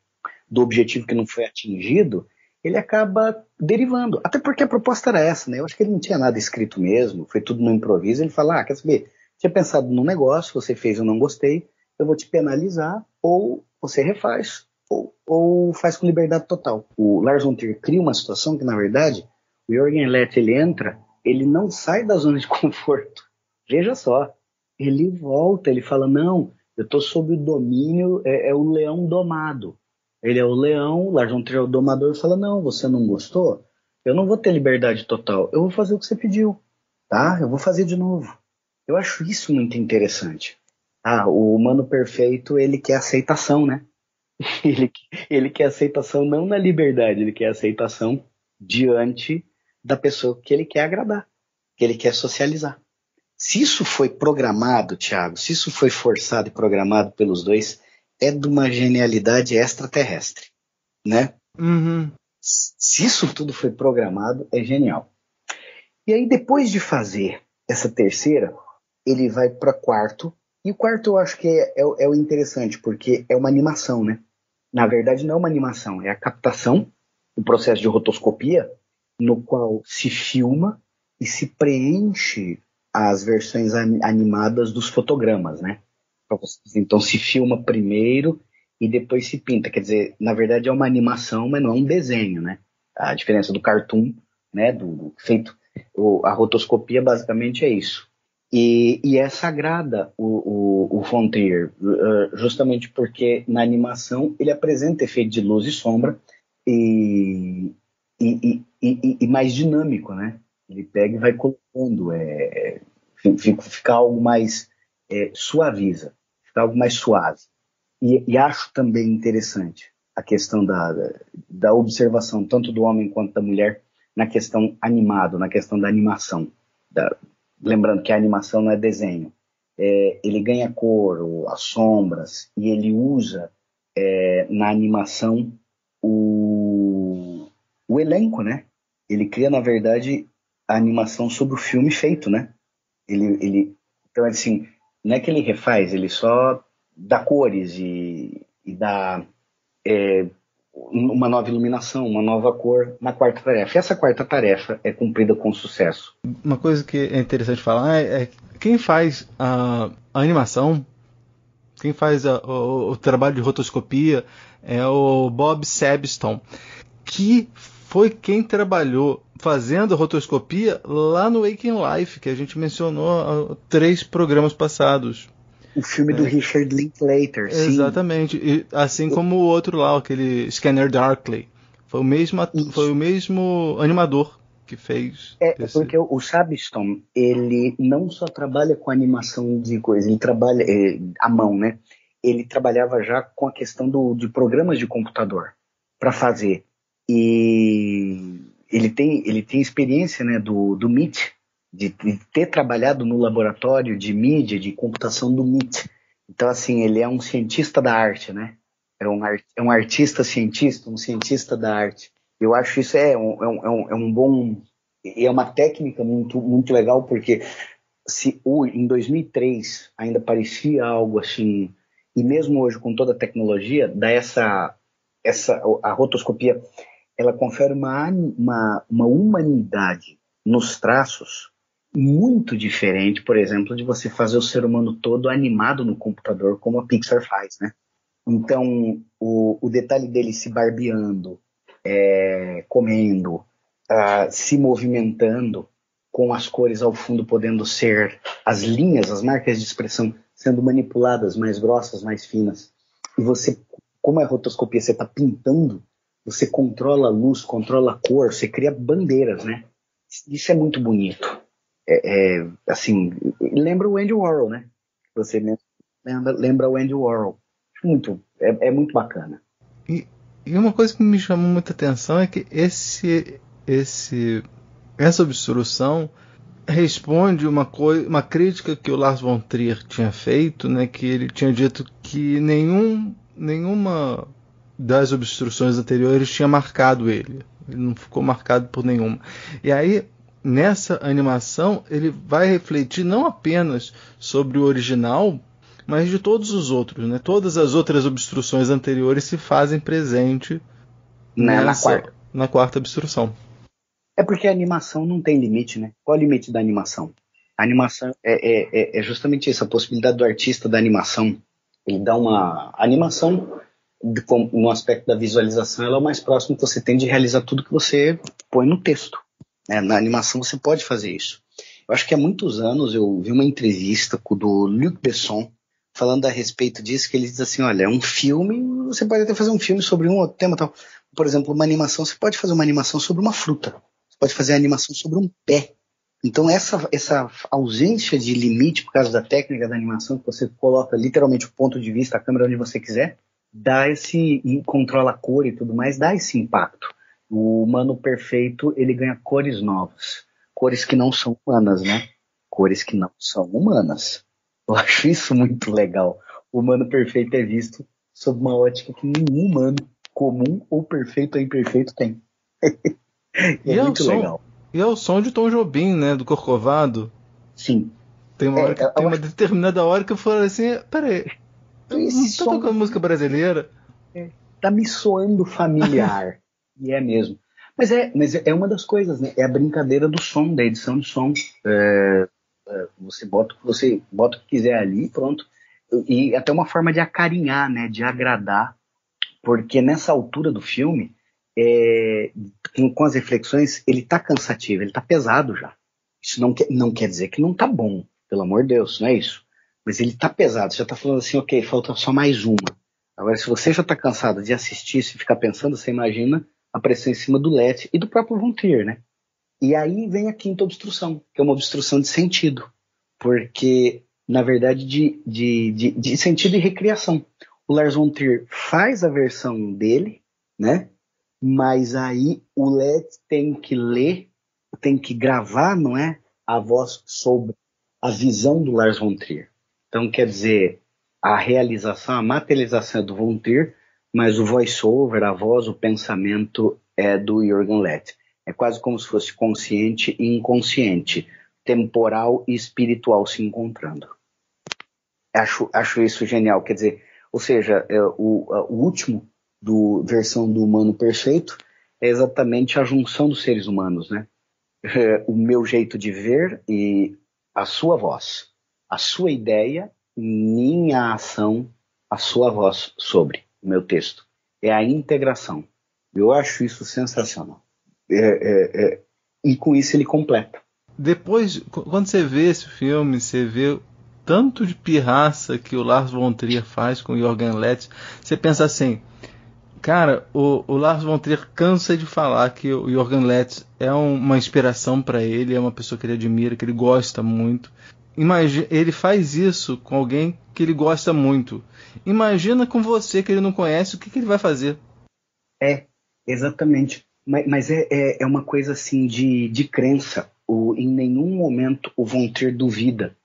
do objetivo que não foi atingido, ele acaba derivando. Até porque a proposta era essa, né? Eu acho que ele não tinha nada escrito mesmo, foi tudo no improviso. Ele fala, quer saber, tinha pensado num negócio, você fez, eu não gostei, eu vou te penalizar, ou você refaz, ou faz com liberdade total. O Lars von Trier cria uma situação que, na verdade, o Jürgen Lett, ele entra, ele não sai da zona de conforto. Veja só, ele volta, ele fala, não, eu estou sob o domínio, é o leão domado. Ele é o leão, o Lars von Trier é o domador, fala, não, você não gostou? Eu não vou ter liberdade total, eu vou fazer o que você pediu, tá? Eu vou fazer de novo. Eu acho isso muito interessante. O humano perfeito, ele quer aceitação, né? Ele quer aceitação não na liberdade, ele quer aceitação diante da pessoa que ele quer agradar, que ele quer socializar. Se isso foi programado, Thiago, se isso foi forçado e programado pelos dois, é de uma genialidade extraterrestre, né? Uhum. Se isso tudo foi programado, é genial. E aí, depois de fazer essa terceira, ele vai para quarto. E o quarto eu acho que é o interessante, porque é uma animação, né? Na verdade, não é uma animação, é a captação, o processo de rotoscopia, no qual se filma e se preenche as versões animadas dos fotogramas, né? Então se filma primeiro e depois se pinta. Quer dizer, na verdade é uma animação, mas não é um desenho, né? A diferença do cartoon, né? Do feito, a rotoscopia basicamente é isso. E é sagrada o Von Trier, justamente porque na animação ele apresenta efeito de luz e sombra e mais dinâmico, né? Ele pega e vai colocando, fica algo mais suaviza, fica algo mais suave. E acho também interessante a questão da observação, tanto do homem quanto da mulher, na questão animado, na questão da animação. Lembrando que a animação não é desenho. Ele ganha cor, as sombras, e ele usa na animação o elenco, né? Ele cria, na verdade, a animação sobre o filme feito, né? Então, assim, não é que ele refaz, ele só dá cores e dá uma nova iluminação, uma nova cor na quarta tarefa. Essa quarta tarefa é cumprida com sucesso. Uma coisa que é interessante falar é quem faz a animação, quem faz o trabalho de rotoscopia é o Bob Sabiston, que foi quem trabalhou fazendo a rotoscopia lá no Waking Life, que a gente mencionou 3 programas passados. O filme do Richard Linklater, sim. Exatamente. E, assim como o outro lá, aquele Scanner Darkly. Foi o mesmo animador que fez. Porque o Sabiston, ele não só trabalha com animação de coisa, ele trabalha à mão, né? Ele trabalhava já com a questão de programas de computador para fazer. E ele tem experiência, né, do MIT, de ter trabalhado no laboratório de mídia, de computação do MIT. Então, assim, ele é um cientista da arte, né? É um artista cientista, um cientista da arte. Eu acho isso um bom... É uma técnica muito, muito legal, porque em 2003 ainda parecia algo assim, e mesmo hoje com toda a tecnologia, a rotoscopia, ela confere uma humanidade nos traços muito diferente, por exemplo, de você fazer o ser humano todo animado no computador, como a Pixar faz, né? Então, o detalhe dele se barbeando, comendo, se movimentando, com as cores ao fundo podendo ser as linhas, as marcas de expressão sendo manipuladas, mais grossas, mais finas. E você, como é rotoscopia, você está pintando, você controla a luz, controla a cor, você cria bandeiras, né? Isso é muito bonito. Assim, lembra o Andy Warhol, né? Você lembra o Andy Warhol. É muito bacana. E uma coisa que me chamou muita atenção é que essa obstrução responde uma crítica que o Lars von Trier tinha feito, né? Que ele tinha dito que nenhuma das obstruções anteriores tinha marcado ele. Ele não ficou marcado por nenhuma. E aí, nessa animação, ele vai refletir não apenas sobre o original, mas de todos os outros, né? Todas as outras obstruções anteriores se fazem presente na quarta obstrução. É porque a animação não tem limite, né? Qual é o limite da animação? A animação é justamente isso, a possibilidade do artista da animação. Ele dá uma animação, no aspecto da visualização, ela é o mais próximo que você tem de realizar tudo que você põe no texto. Na animação você pode fazer isso. Eu acho que há muitos anos eu vi uma entrevista do Luc Besson falando a respeito disso, que ele diz assim, olha, um filme, você pode até fazer um filme sobre um outro tema tal. Por exemplo, uma animação, você pode fazer uma animação sobre uma fruta. Você pode fazer animação sobre um pé. Então essa ausência de limite por causa da técnica da animação, que você coloca literalmente o ponto de vista, a câmera onde você quiser, e controla a cor e tudo mais, dá esse impacto. O humano perfeito, ele ganha cores novas. Cores que não são humanas, né? Cores que não são humanas. Eu acho isso muito legal. O humano perfeito é visto sob uma ótica que nenhum humano comum ou perfeito ou imperfeito tem. Muito legal. E é o som de Tom Jobim, né? Do Corcovado. Sim. Tem uma determinada hora que eu falei assim, peraí, não tá tocando música brasileira? Tá me soando familiar. E é mesmo. Mas é uma das coisas, né? É a brincadeira do som, da edição de som. Você bota o que quiser ali e pronto. E até uma forma de acarinhar, né? De agradar. Porque nessa altura do filme, com as reflexões, ele tá cansativo, ele tá pesado já. Isso não quer dizer que não tá bom, pelo amor de Deus, não é isso. Mas ele tá pesado, você já tá falando assim, ok, falta só mais uma. Agora, se você já tá cansado de assistir isso e ficar pensando, você imagina a pressão em cima do Let e do próprio Von Trier, né? E aí vem a quinta obstrução, que é uma obstrução de sentido. Porque, na verdade, de sentido e recriação. O Lars von Trier faz a versão dele, né? Mas aí o Let tem que ler, tem que gravar, não é? A voz sobre a visão do Lars von Trier. Então, quer dizer, a realização, a materialização é do Von Trier, mas o voice-over, a voz, o pensamento é do Jürgen Let. É quase como se fosse consciente e inconsciente, temporal e espiritual se encontrando. Acho isso genial, quer dizer, ou seja, o último versão do humano perfeito é exatamente a junção dos seres humanos, né? O meu jeito de ver e a sua voz, a sua ideia, minha ação, a sua voz sobre o meu texto. É a integração. Eu acho isso sensacional. E com isso ele completa. Depois, quando você vê esse filme, você vê tanto de pirraça que o Lars von Trier faz com o Jürgen Letts, você pensa assim, cara, o Lars von Trier cansa de falar que o Jürgen Letts é uma inspiração para ele, é uma pessoa que ele admira, que ele gosta muito. Imagina, ele faz isso com alguém que ele gosta muito. Imagina com você que ele não conhece, o que ele vai fazer? Exatamente. Mas é uma coisa assim de crença. Em nenhum momento o Von Trier duvida.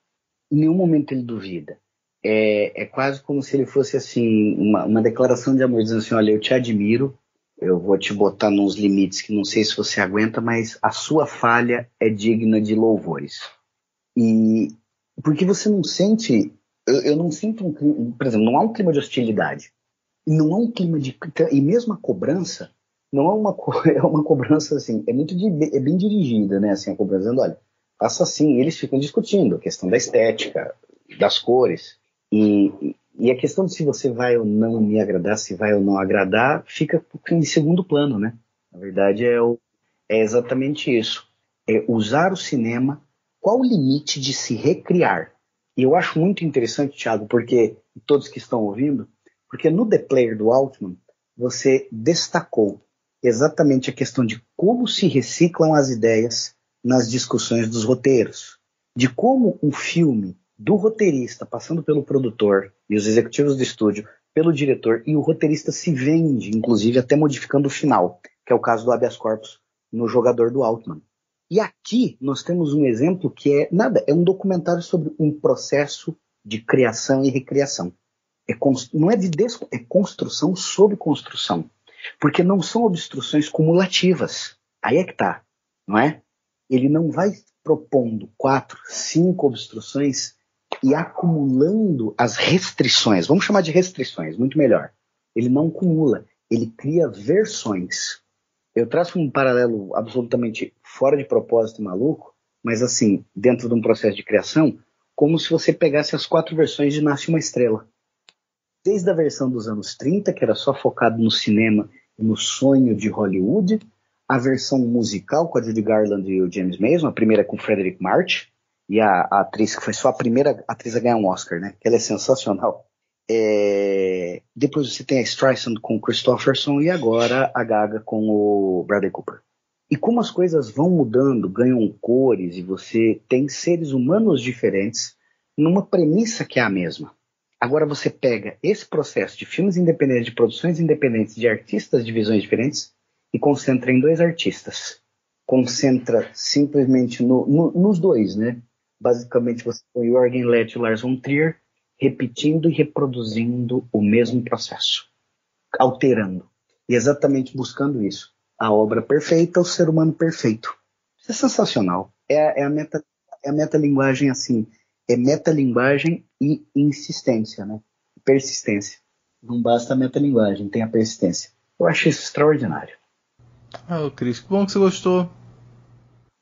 Em nenhum momento ele duvida. É quase como se ele fosse assim, uma declaração de amor, dizendo assim, olha, eu te admiro, eu vou te botar nos limites que não sei se você aguenta, mas a sua falha é digna de louvores. E porque você não sente, eu não sinto um clima, por exemplo, não há um clima de hostilidade. Não há um clima de... E mesmo a cobrança, não é uma cobrança assim, é bem dirigida, né? Assim, a cobrança dizendo, olha, faça assim, eles ficam discutindo a questão da estética, das cores, e a questão de se você vai ou não me agradar, se vai ou não agradar, fica em segundo plano, né? Na verdade é exatamente isso. É usar o cinema, qual o limite de se recriar? E eu acho muito interessante, Thiago, porque todos que estão ouvindo, porque no The Player do Altman, você destacou exatamente a questão de como se reciclam as ideias nas discussões dos roteiros, de como um filme do roteirista, passando pelo produtor e os executivos do estúdio, pelo diretor, e o roteirista se vende, inclusive até modificando o final, que é o caso do habeas corpus no Jogador do Altman. E aqui nós temos um exemplo que é um documentário sobre um processo de criação e recriação. É construção sobre construção, porque não são obstruções cumulativas. Aí é que tá, não é? Ele não vai propondo 4, 5 obstruções e acumulando as restrições. Vamos chamar de restrições, muito melhor. Ele não acumula, ele cria versões. Eu traço um paralelo absolutamente fora de propósito e maluco, mas assim, dentro de um processo de criação, como se você pegasse as 4 versões de Nasce uma Estrela. Desde a versão dos anos 30, que era só focado no cinema e no sonho de Hollywood, a versão musical com a Judy Garland e o James Mason, a primeira com Frederick March, e a atriz que foi só a primeira atriz a ganhar um Oscar, né? Que ela é sensacional. Depois você tem a Streisand com o Christopherson e agora a Gaga com o Bradley Cooper. E como as coisas vão mudando, ganham cores e você tem seres humanos diferentes numa premissa que é a mesma. Agora você pega esse processo de filmes independentes, de produções independentes, de artistas de visões diferentes e concentra em 2 artistas. Concentra simplesmente nos 2, né? Basicamente você põe o Jürgen Letts e o Lars von Trier repetindo e reproduzindo o mesmo processo, alterando, e exatamente buscando isso. A obra perfeita, o ser humano perfeito. Isso é sensacional. É a metalinguagem assim, é metalinguagem e insistência, né? Persistência. Não basta a metalinguagem, tem a persistência. Eu acho isso extraordinário. Cris, que bom que você gostou.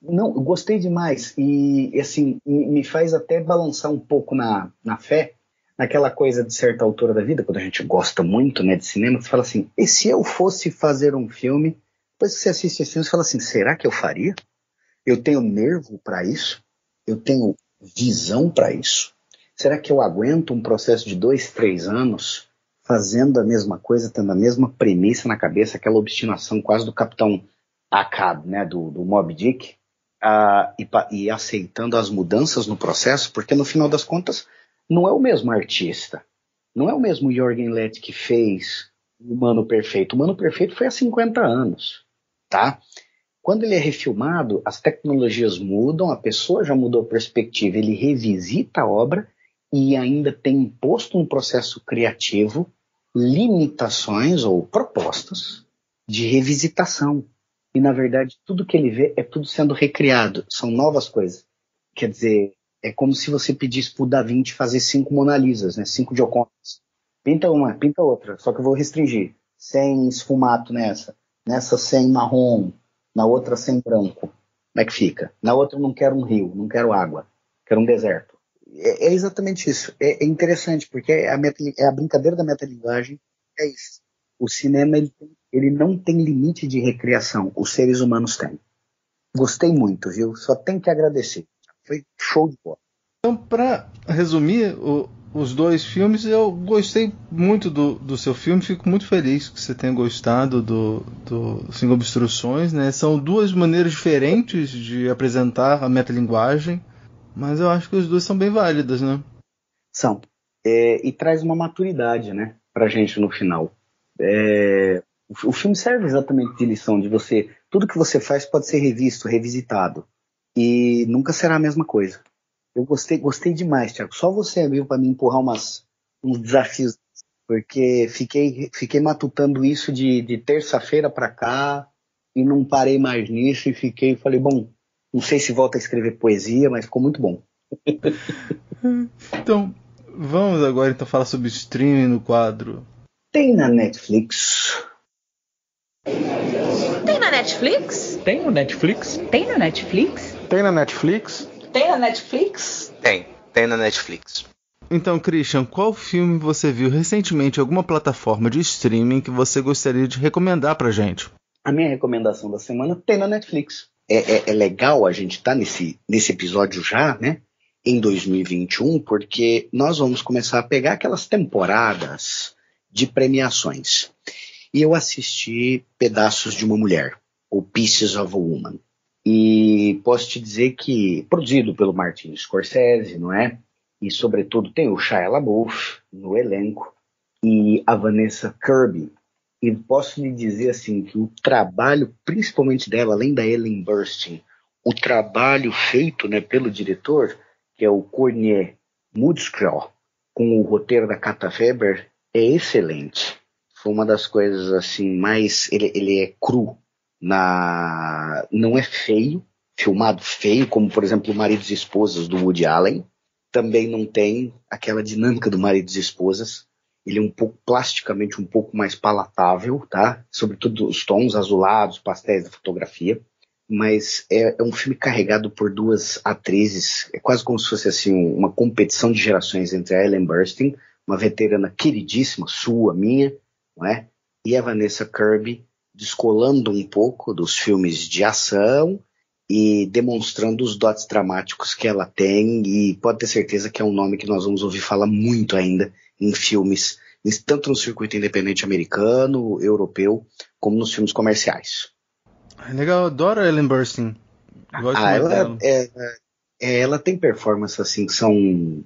Não, eu gostei demais. E assim, me faz até balançar um pouco na fé, naquela coisa de certa altura da vida, quando a gente gosta muito, né, de cinema, você fala assim, e se eu fosse fazer um filme, depois que você assiste esse filme, você fala assim, será que eu faria? Eu tenho nervo para isso? Eu tenho visão para isso? Será que eu aguento um processo de 2, 3 anos fazendo a mesma coisa, tendo a mesma premissa na cabeça, aquela obstinação quase do Capitão Ahab, né, do Moby Dick, e aceitando as mudanças no processo, porque no final das contas não é o mesmo artista, não é o mesmo Jürgen Letts que fez o Humano Perfeito. O Humano Perfeito foi há 50 anos, tá? Quando ele é refilmado, as tecnologias mudam, a pessoa já mudou a perspectiva, ele revisita a obra e ainda tem imposto no processo criativo limitações ou propostas de revisitação. E, na verdade, tudo que ele vê é tudo sendo recriado, são novas coisas. Quer dizer, é como se você pedisse para o Da Vinci fazer 5 Mona Lisas, né? 5 Giocondas. Pinta uma, pinta outra, só que eu vou restringir. sem esfumato nessa sem marrom, na outra sem branco. Como é que fica? Na outra eu não quero um rio, não quero água, quero um deserto. É exatamente isso. É interessante, porque a brincadeira da metalinguagem é isso. O cinema ele não tem limite de recriação, os seres humanos têm. Gostei muito, viu? Só tenho que agradecer. Foi show de bola. Então, para resumir os dois filmes, eu gostei muito do seu filme. Fico muito feliz que você tenha gostado do Sem Obstruções, né? São duas maneiras diferentes de apresentar a metalinguagem, mas eu acho que os dois são bem válidas, né? São. E traz uma maturidade, né, pra gente no final. O filme serve exatamente de lição de você. Tudo que você faz pode ser revisto, revisitado. E nunca será a mesma coisa. Eu gostei demais, Thiago. Só você viu para me empurrar uns desafios. Porque fiquei matutando isso de terça-feira para cá e não parei mais nisso e falei, bom, não sei se volta a escrever poesia, mas ficou muito bom. Então, vamos agora falar sobre streaming no quadro. Tem na Netflix. Tem na Netflix? Tem no Netflix? Tem no Netflix? Tem na Netflix? Tem na Netflix? Tem na Netflix. Então, Christian, qual filme você viu recentemente em alguma plataforma de streaming que você gostaria de recomendar pra gente? A minha recomendação da semana tem na Netflix. É legal a gente estar nesse episódio já, né? Em 2021, porque nós vamos começar a pegar aquelas temporadas de premiações. E eu assisti Pedaços de uma Mulher, ou Pieces of a Woman. E posso te dizer que, produzido pelo Martin Scorsese, não é? E, sobretudo, tem o Shia LaBeouf no elenco e a Vanessa Kirby. E posso lhe dizer, assim, que o trabalho, principalmente dela, além da Ellen Burstyn, o trabalho feito, né, pelo diretor, que é o Cornier Mudscraw, com o roteiro da Kata Weber, é excelente. Foi uma das coisas, assim, mais... Ele é cru. Não é feio, filmado feio, como, por exemplo, Maridos e Esposas, do Woody Allen. Também não tem aquela dinâmica do Maridos e Esposas. Ele é um pouco, plasticamente, um pouco mais palatável, tá? Sobretudo os tons azulados, pastéis da fotografia. Mas é um filme carregado por duas atrizes. É quase como se fosse, assim, uma competição de gerações entre a Ellen Burstyn, uma veterana queridíssima, sua, minha, não é? E a Vanessa Kirby, descolando um pouco dos filmes de ação e demonstrando os dotes dramáticos que ela tem, e pode ter certeza que é um nome que nós vamos ouvir falar muito ainda em filmes, tanto no circuito independente americano, europeu, como nos filmes comerciais. Legal, eu adoro a Ellen Burstyn. Ela tem performances assim que são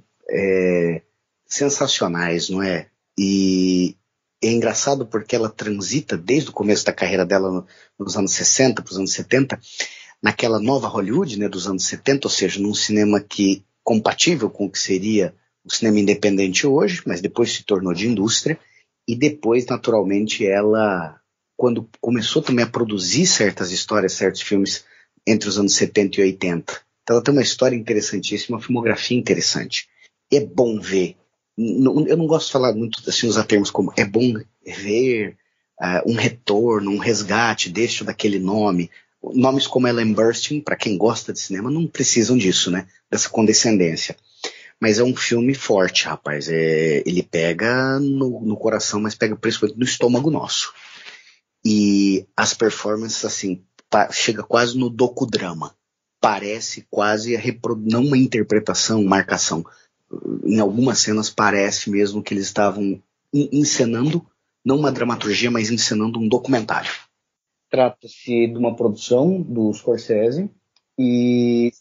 sensacionais, não é? E é engraçado porque ela transita desde o começo da carreira dela nos anos 60 para os anos 70, naquela nova Hollywood, né, dos anos 70, ou seja, num cinema que compatível com o que seria o cinema independente hoje, mas depois se tornou de indústria, e depois, naturalmente, ela, quando começou também a produzir certas histórias, certos filmes entre os anos 70 e 80. Então ela tem uma história interessantíssima, uma filmografia interessante. É bom ver. Eu não gosto de falar muito assim, usar termos como é bom ver um retorno, um resgate deste ou daquele nome. Nomes como Ellen Burstyn, para quem gosta de cinema, não precisam disso, né? Dessa condescendência. Mas é um filme forte, rapaz. Ele pega no coração, mas pega principalmente no estômago nosso. E as performances, assim, chega quase no docudrama. Parece quase não uma interpretação, marcação. Em algumas cenas parece mesmo que eles estavam encenando, não uma dramaturgia, mas encenando um documentário. Trata-se de uma produção do Scorsese e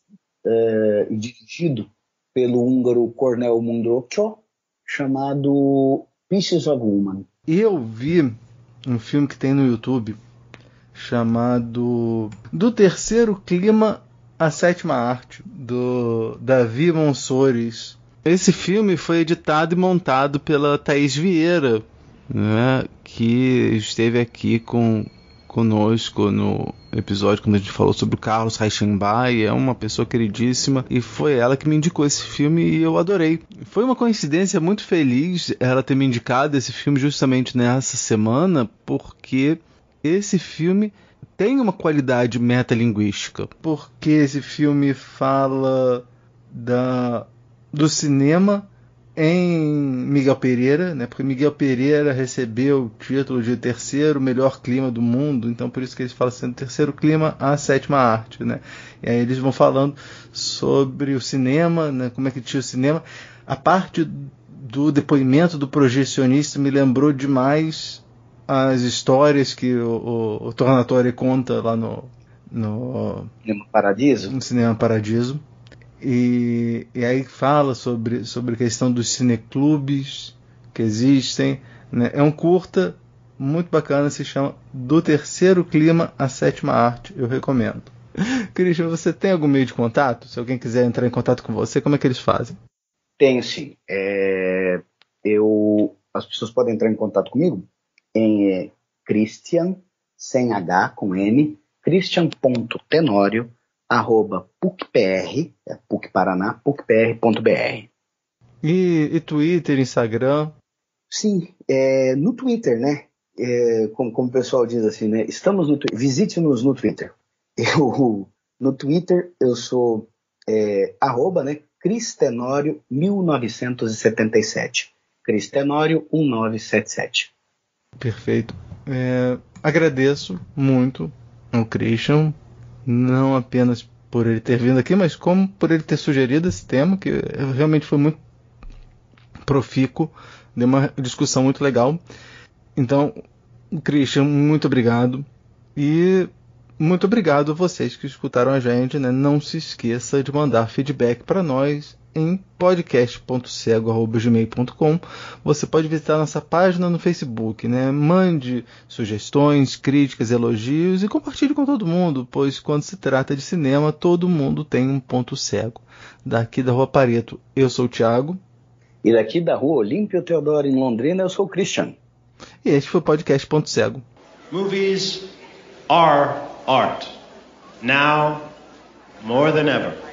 dirigido pelo húngaro Cornel Mundruczó, chamado Pieces of Woman. E eu vi um filme que tem no YouTube chamado Do Terceiro Clima à Sétima Arte, do Davi Monsores. Esse filme foi editado e montado pela Thaís Vieira, né, que esteve aqui com conosco no episódio quando a gente falou sobre o Carlos Reichenbach, é uma pessoa queridíssima, e foi ela que me indicou esse filme e eu adorei. Foi uma coincidência muito feliz ela ter me indicado esse filme justamente nessa semana, porque esse filme tem uma qualidade metalinguística, porque esse filme fala do cinema em Miguel Pereira, né? Porque Miguel Pereira recebeu o título de terceiro melhor clima do mundo, então por isso que eles falam assim, terceiro clima, a sétima arte, né? E aí eles vão falando sobre o cinema, né? Como é que tinha o cinema. A parte do depoimento do projecionista me lembrou demais as histórias que o Tornatore conta lá no Cinema Paradiso. No Cinema Paradiso. E aí fala sobre a questão dos cineclubes que existem, né? É um curta muito bacana, se chama Do Terceiro Clima à Sétima Arte, eu recomendo. Christian, você tem algum meio de contato? Se alguém quiser entrar em contato com você, como é que eles fazem? Tenho sim. As pessoas podem entrar em contato comigo em Christian, sem H, com N, christian.tenório, @pucpr, PUC Paraná, pucpr.br. E Twitter, Instagram? Sim, no Twitter, né? Como o pessoal diz assim, né? Estamos no Twitter, visite-nos no Twitter. No Twitter eu sou né? Cristenório 1977. Cristenório 1977. Perfeito. Agradeço muito ao Christian, não apenas por ele ter vindo aqui, mas como por ele ter sugerido esse tema, que realmente foi muito profícuo, deu uma discussão muito legal. Então, Christian, muito obrigado. E muito obrigado a vocês que escutaram a gente, né? Não se esqueça de mandar feedback para nós em podcast.cego@gmail.com. Você pode visitar nossa página no Facebook, né? Mande sugestões, críticas, elogios e compartilhe com todo mundo, pois quando se trata de cinema, todo mundo tem um ponto cego. Daqui da Rua Pareto, eu sou o Thiago. E daqui da Rua Olímpio Teodoro, em Londrina, eu sou o Christian. E este foi o podcast Ponto Cego. Movies are art. Now, more than ever.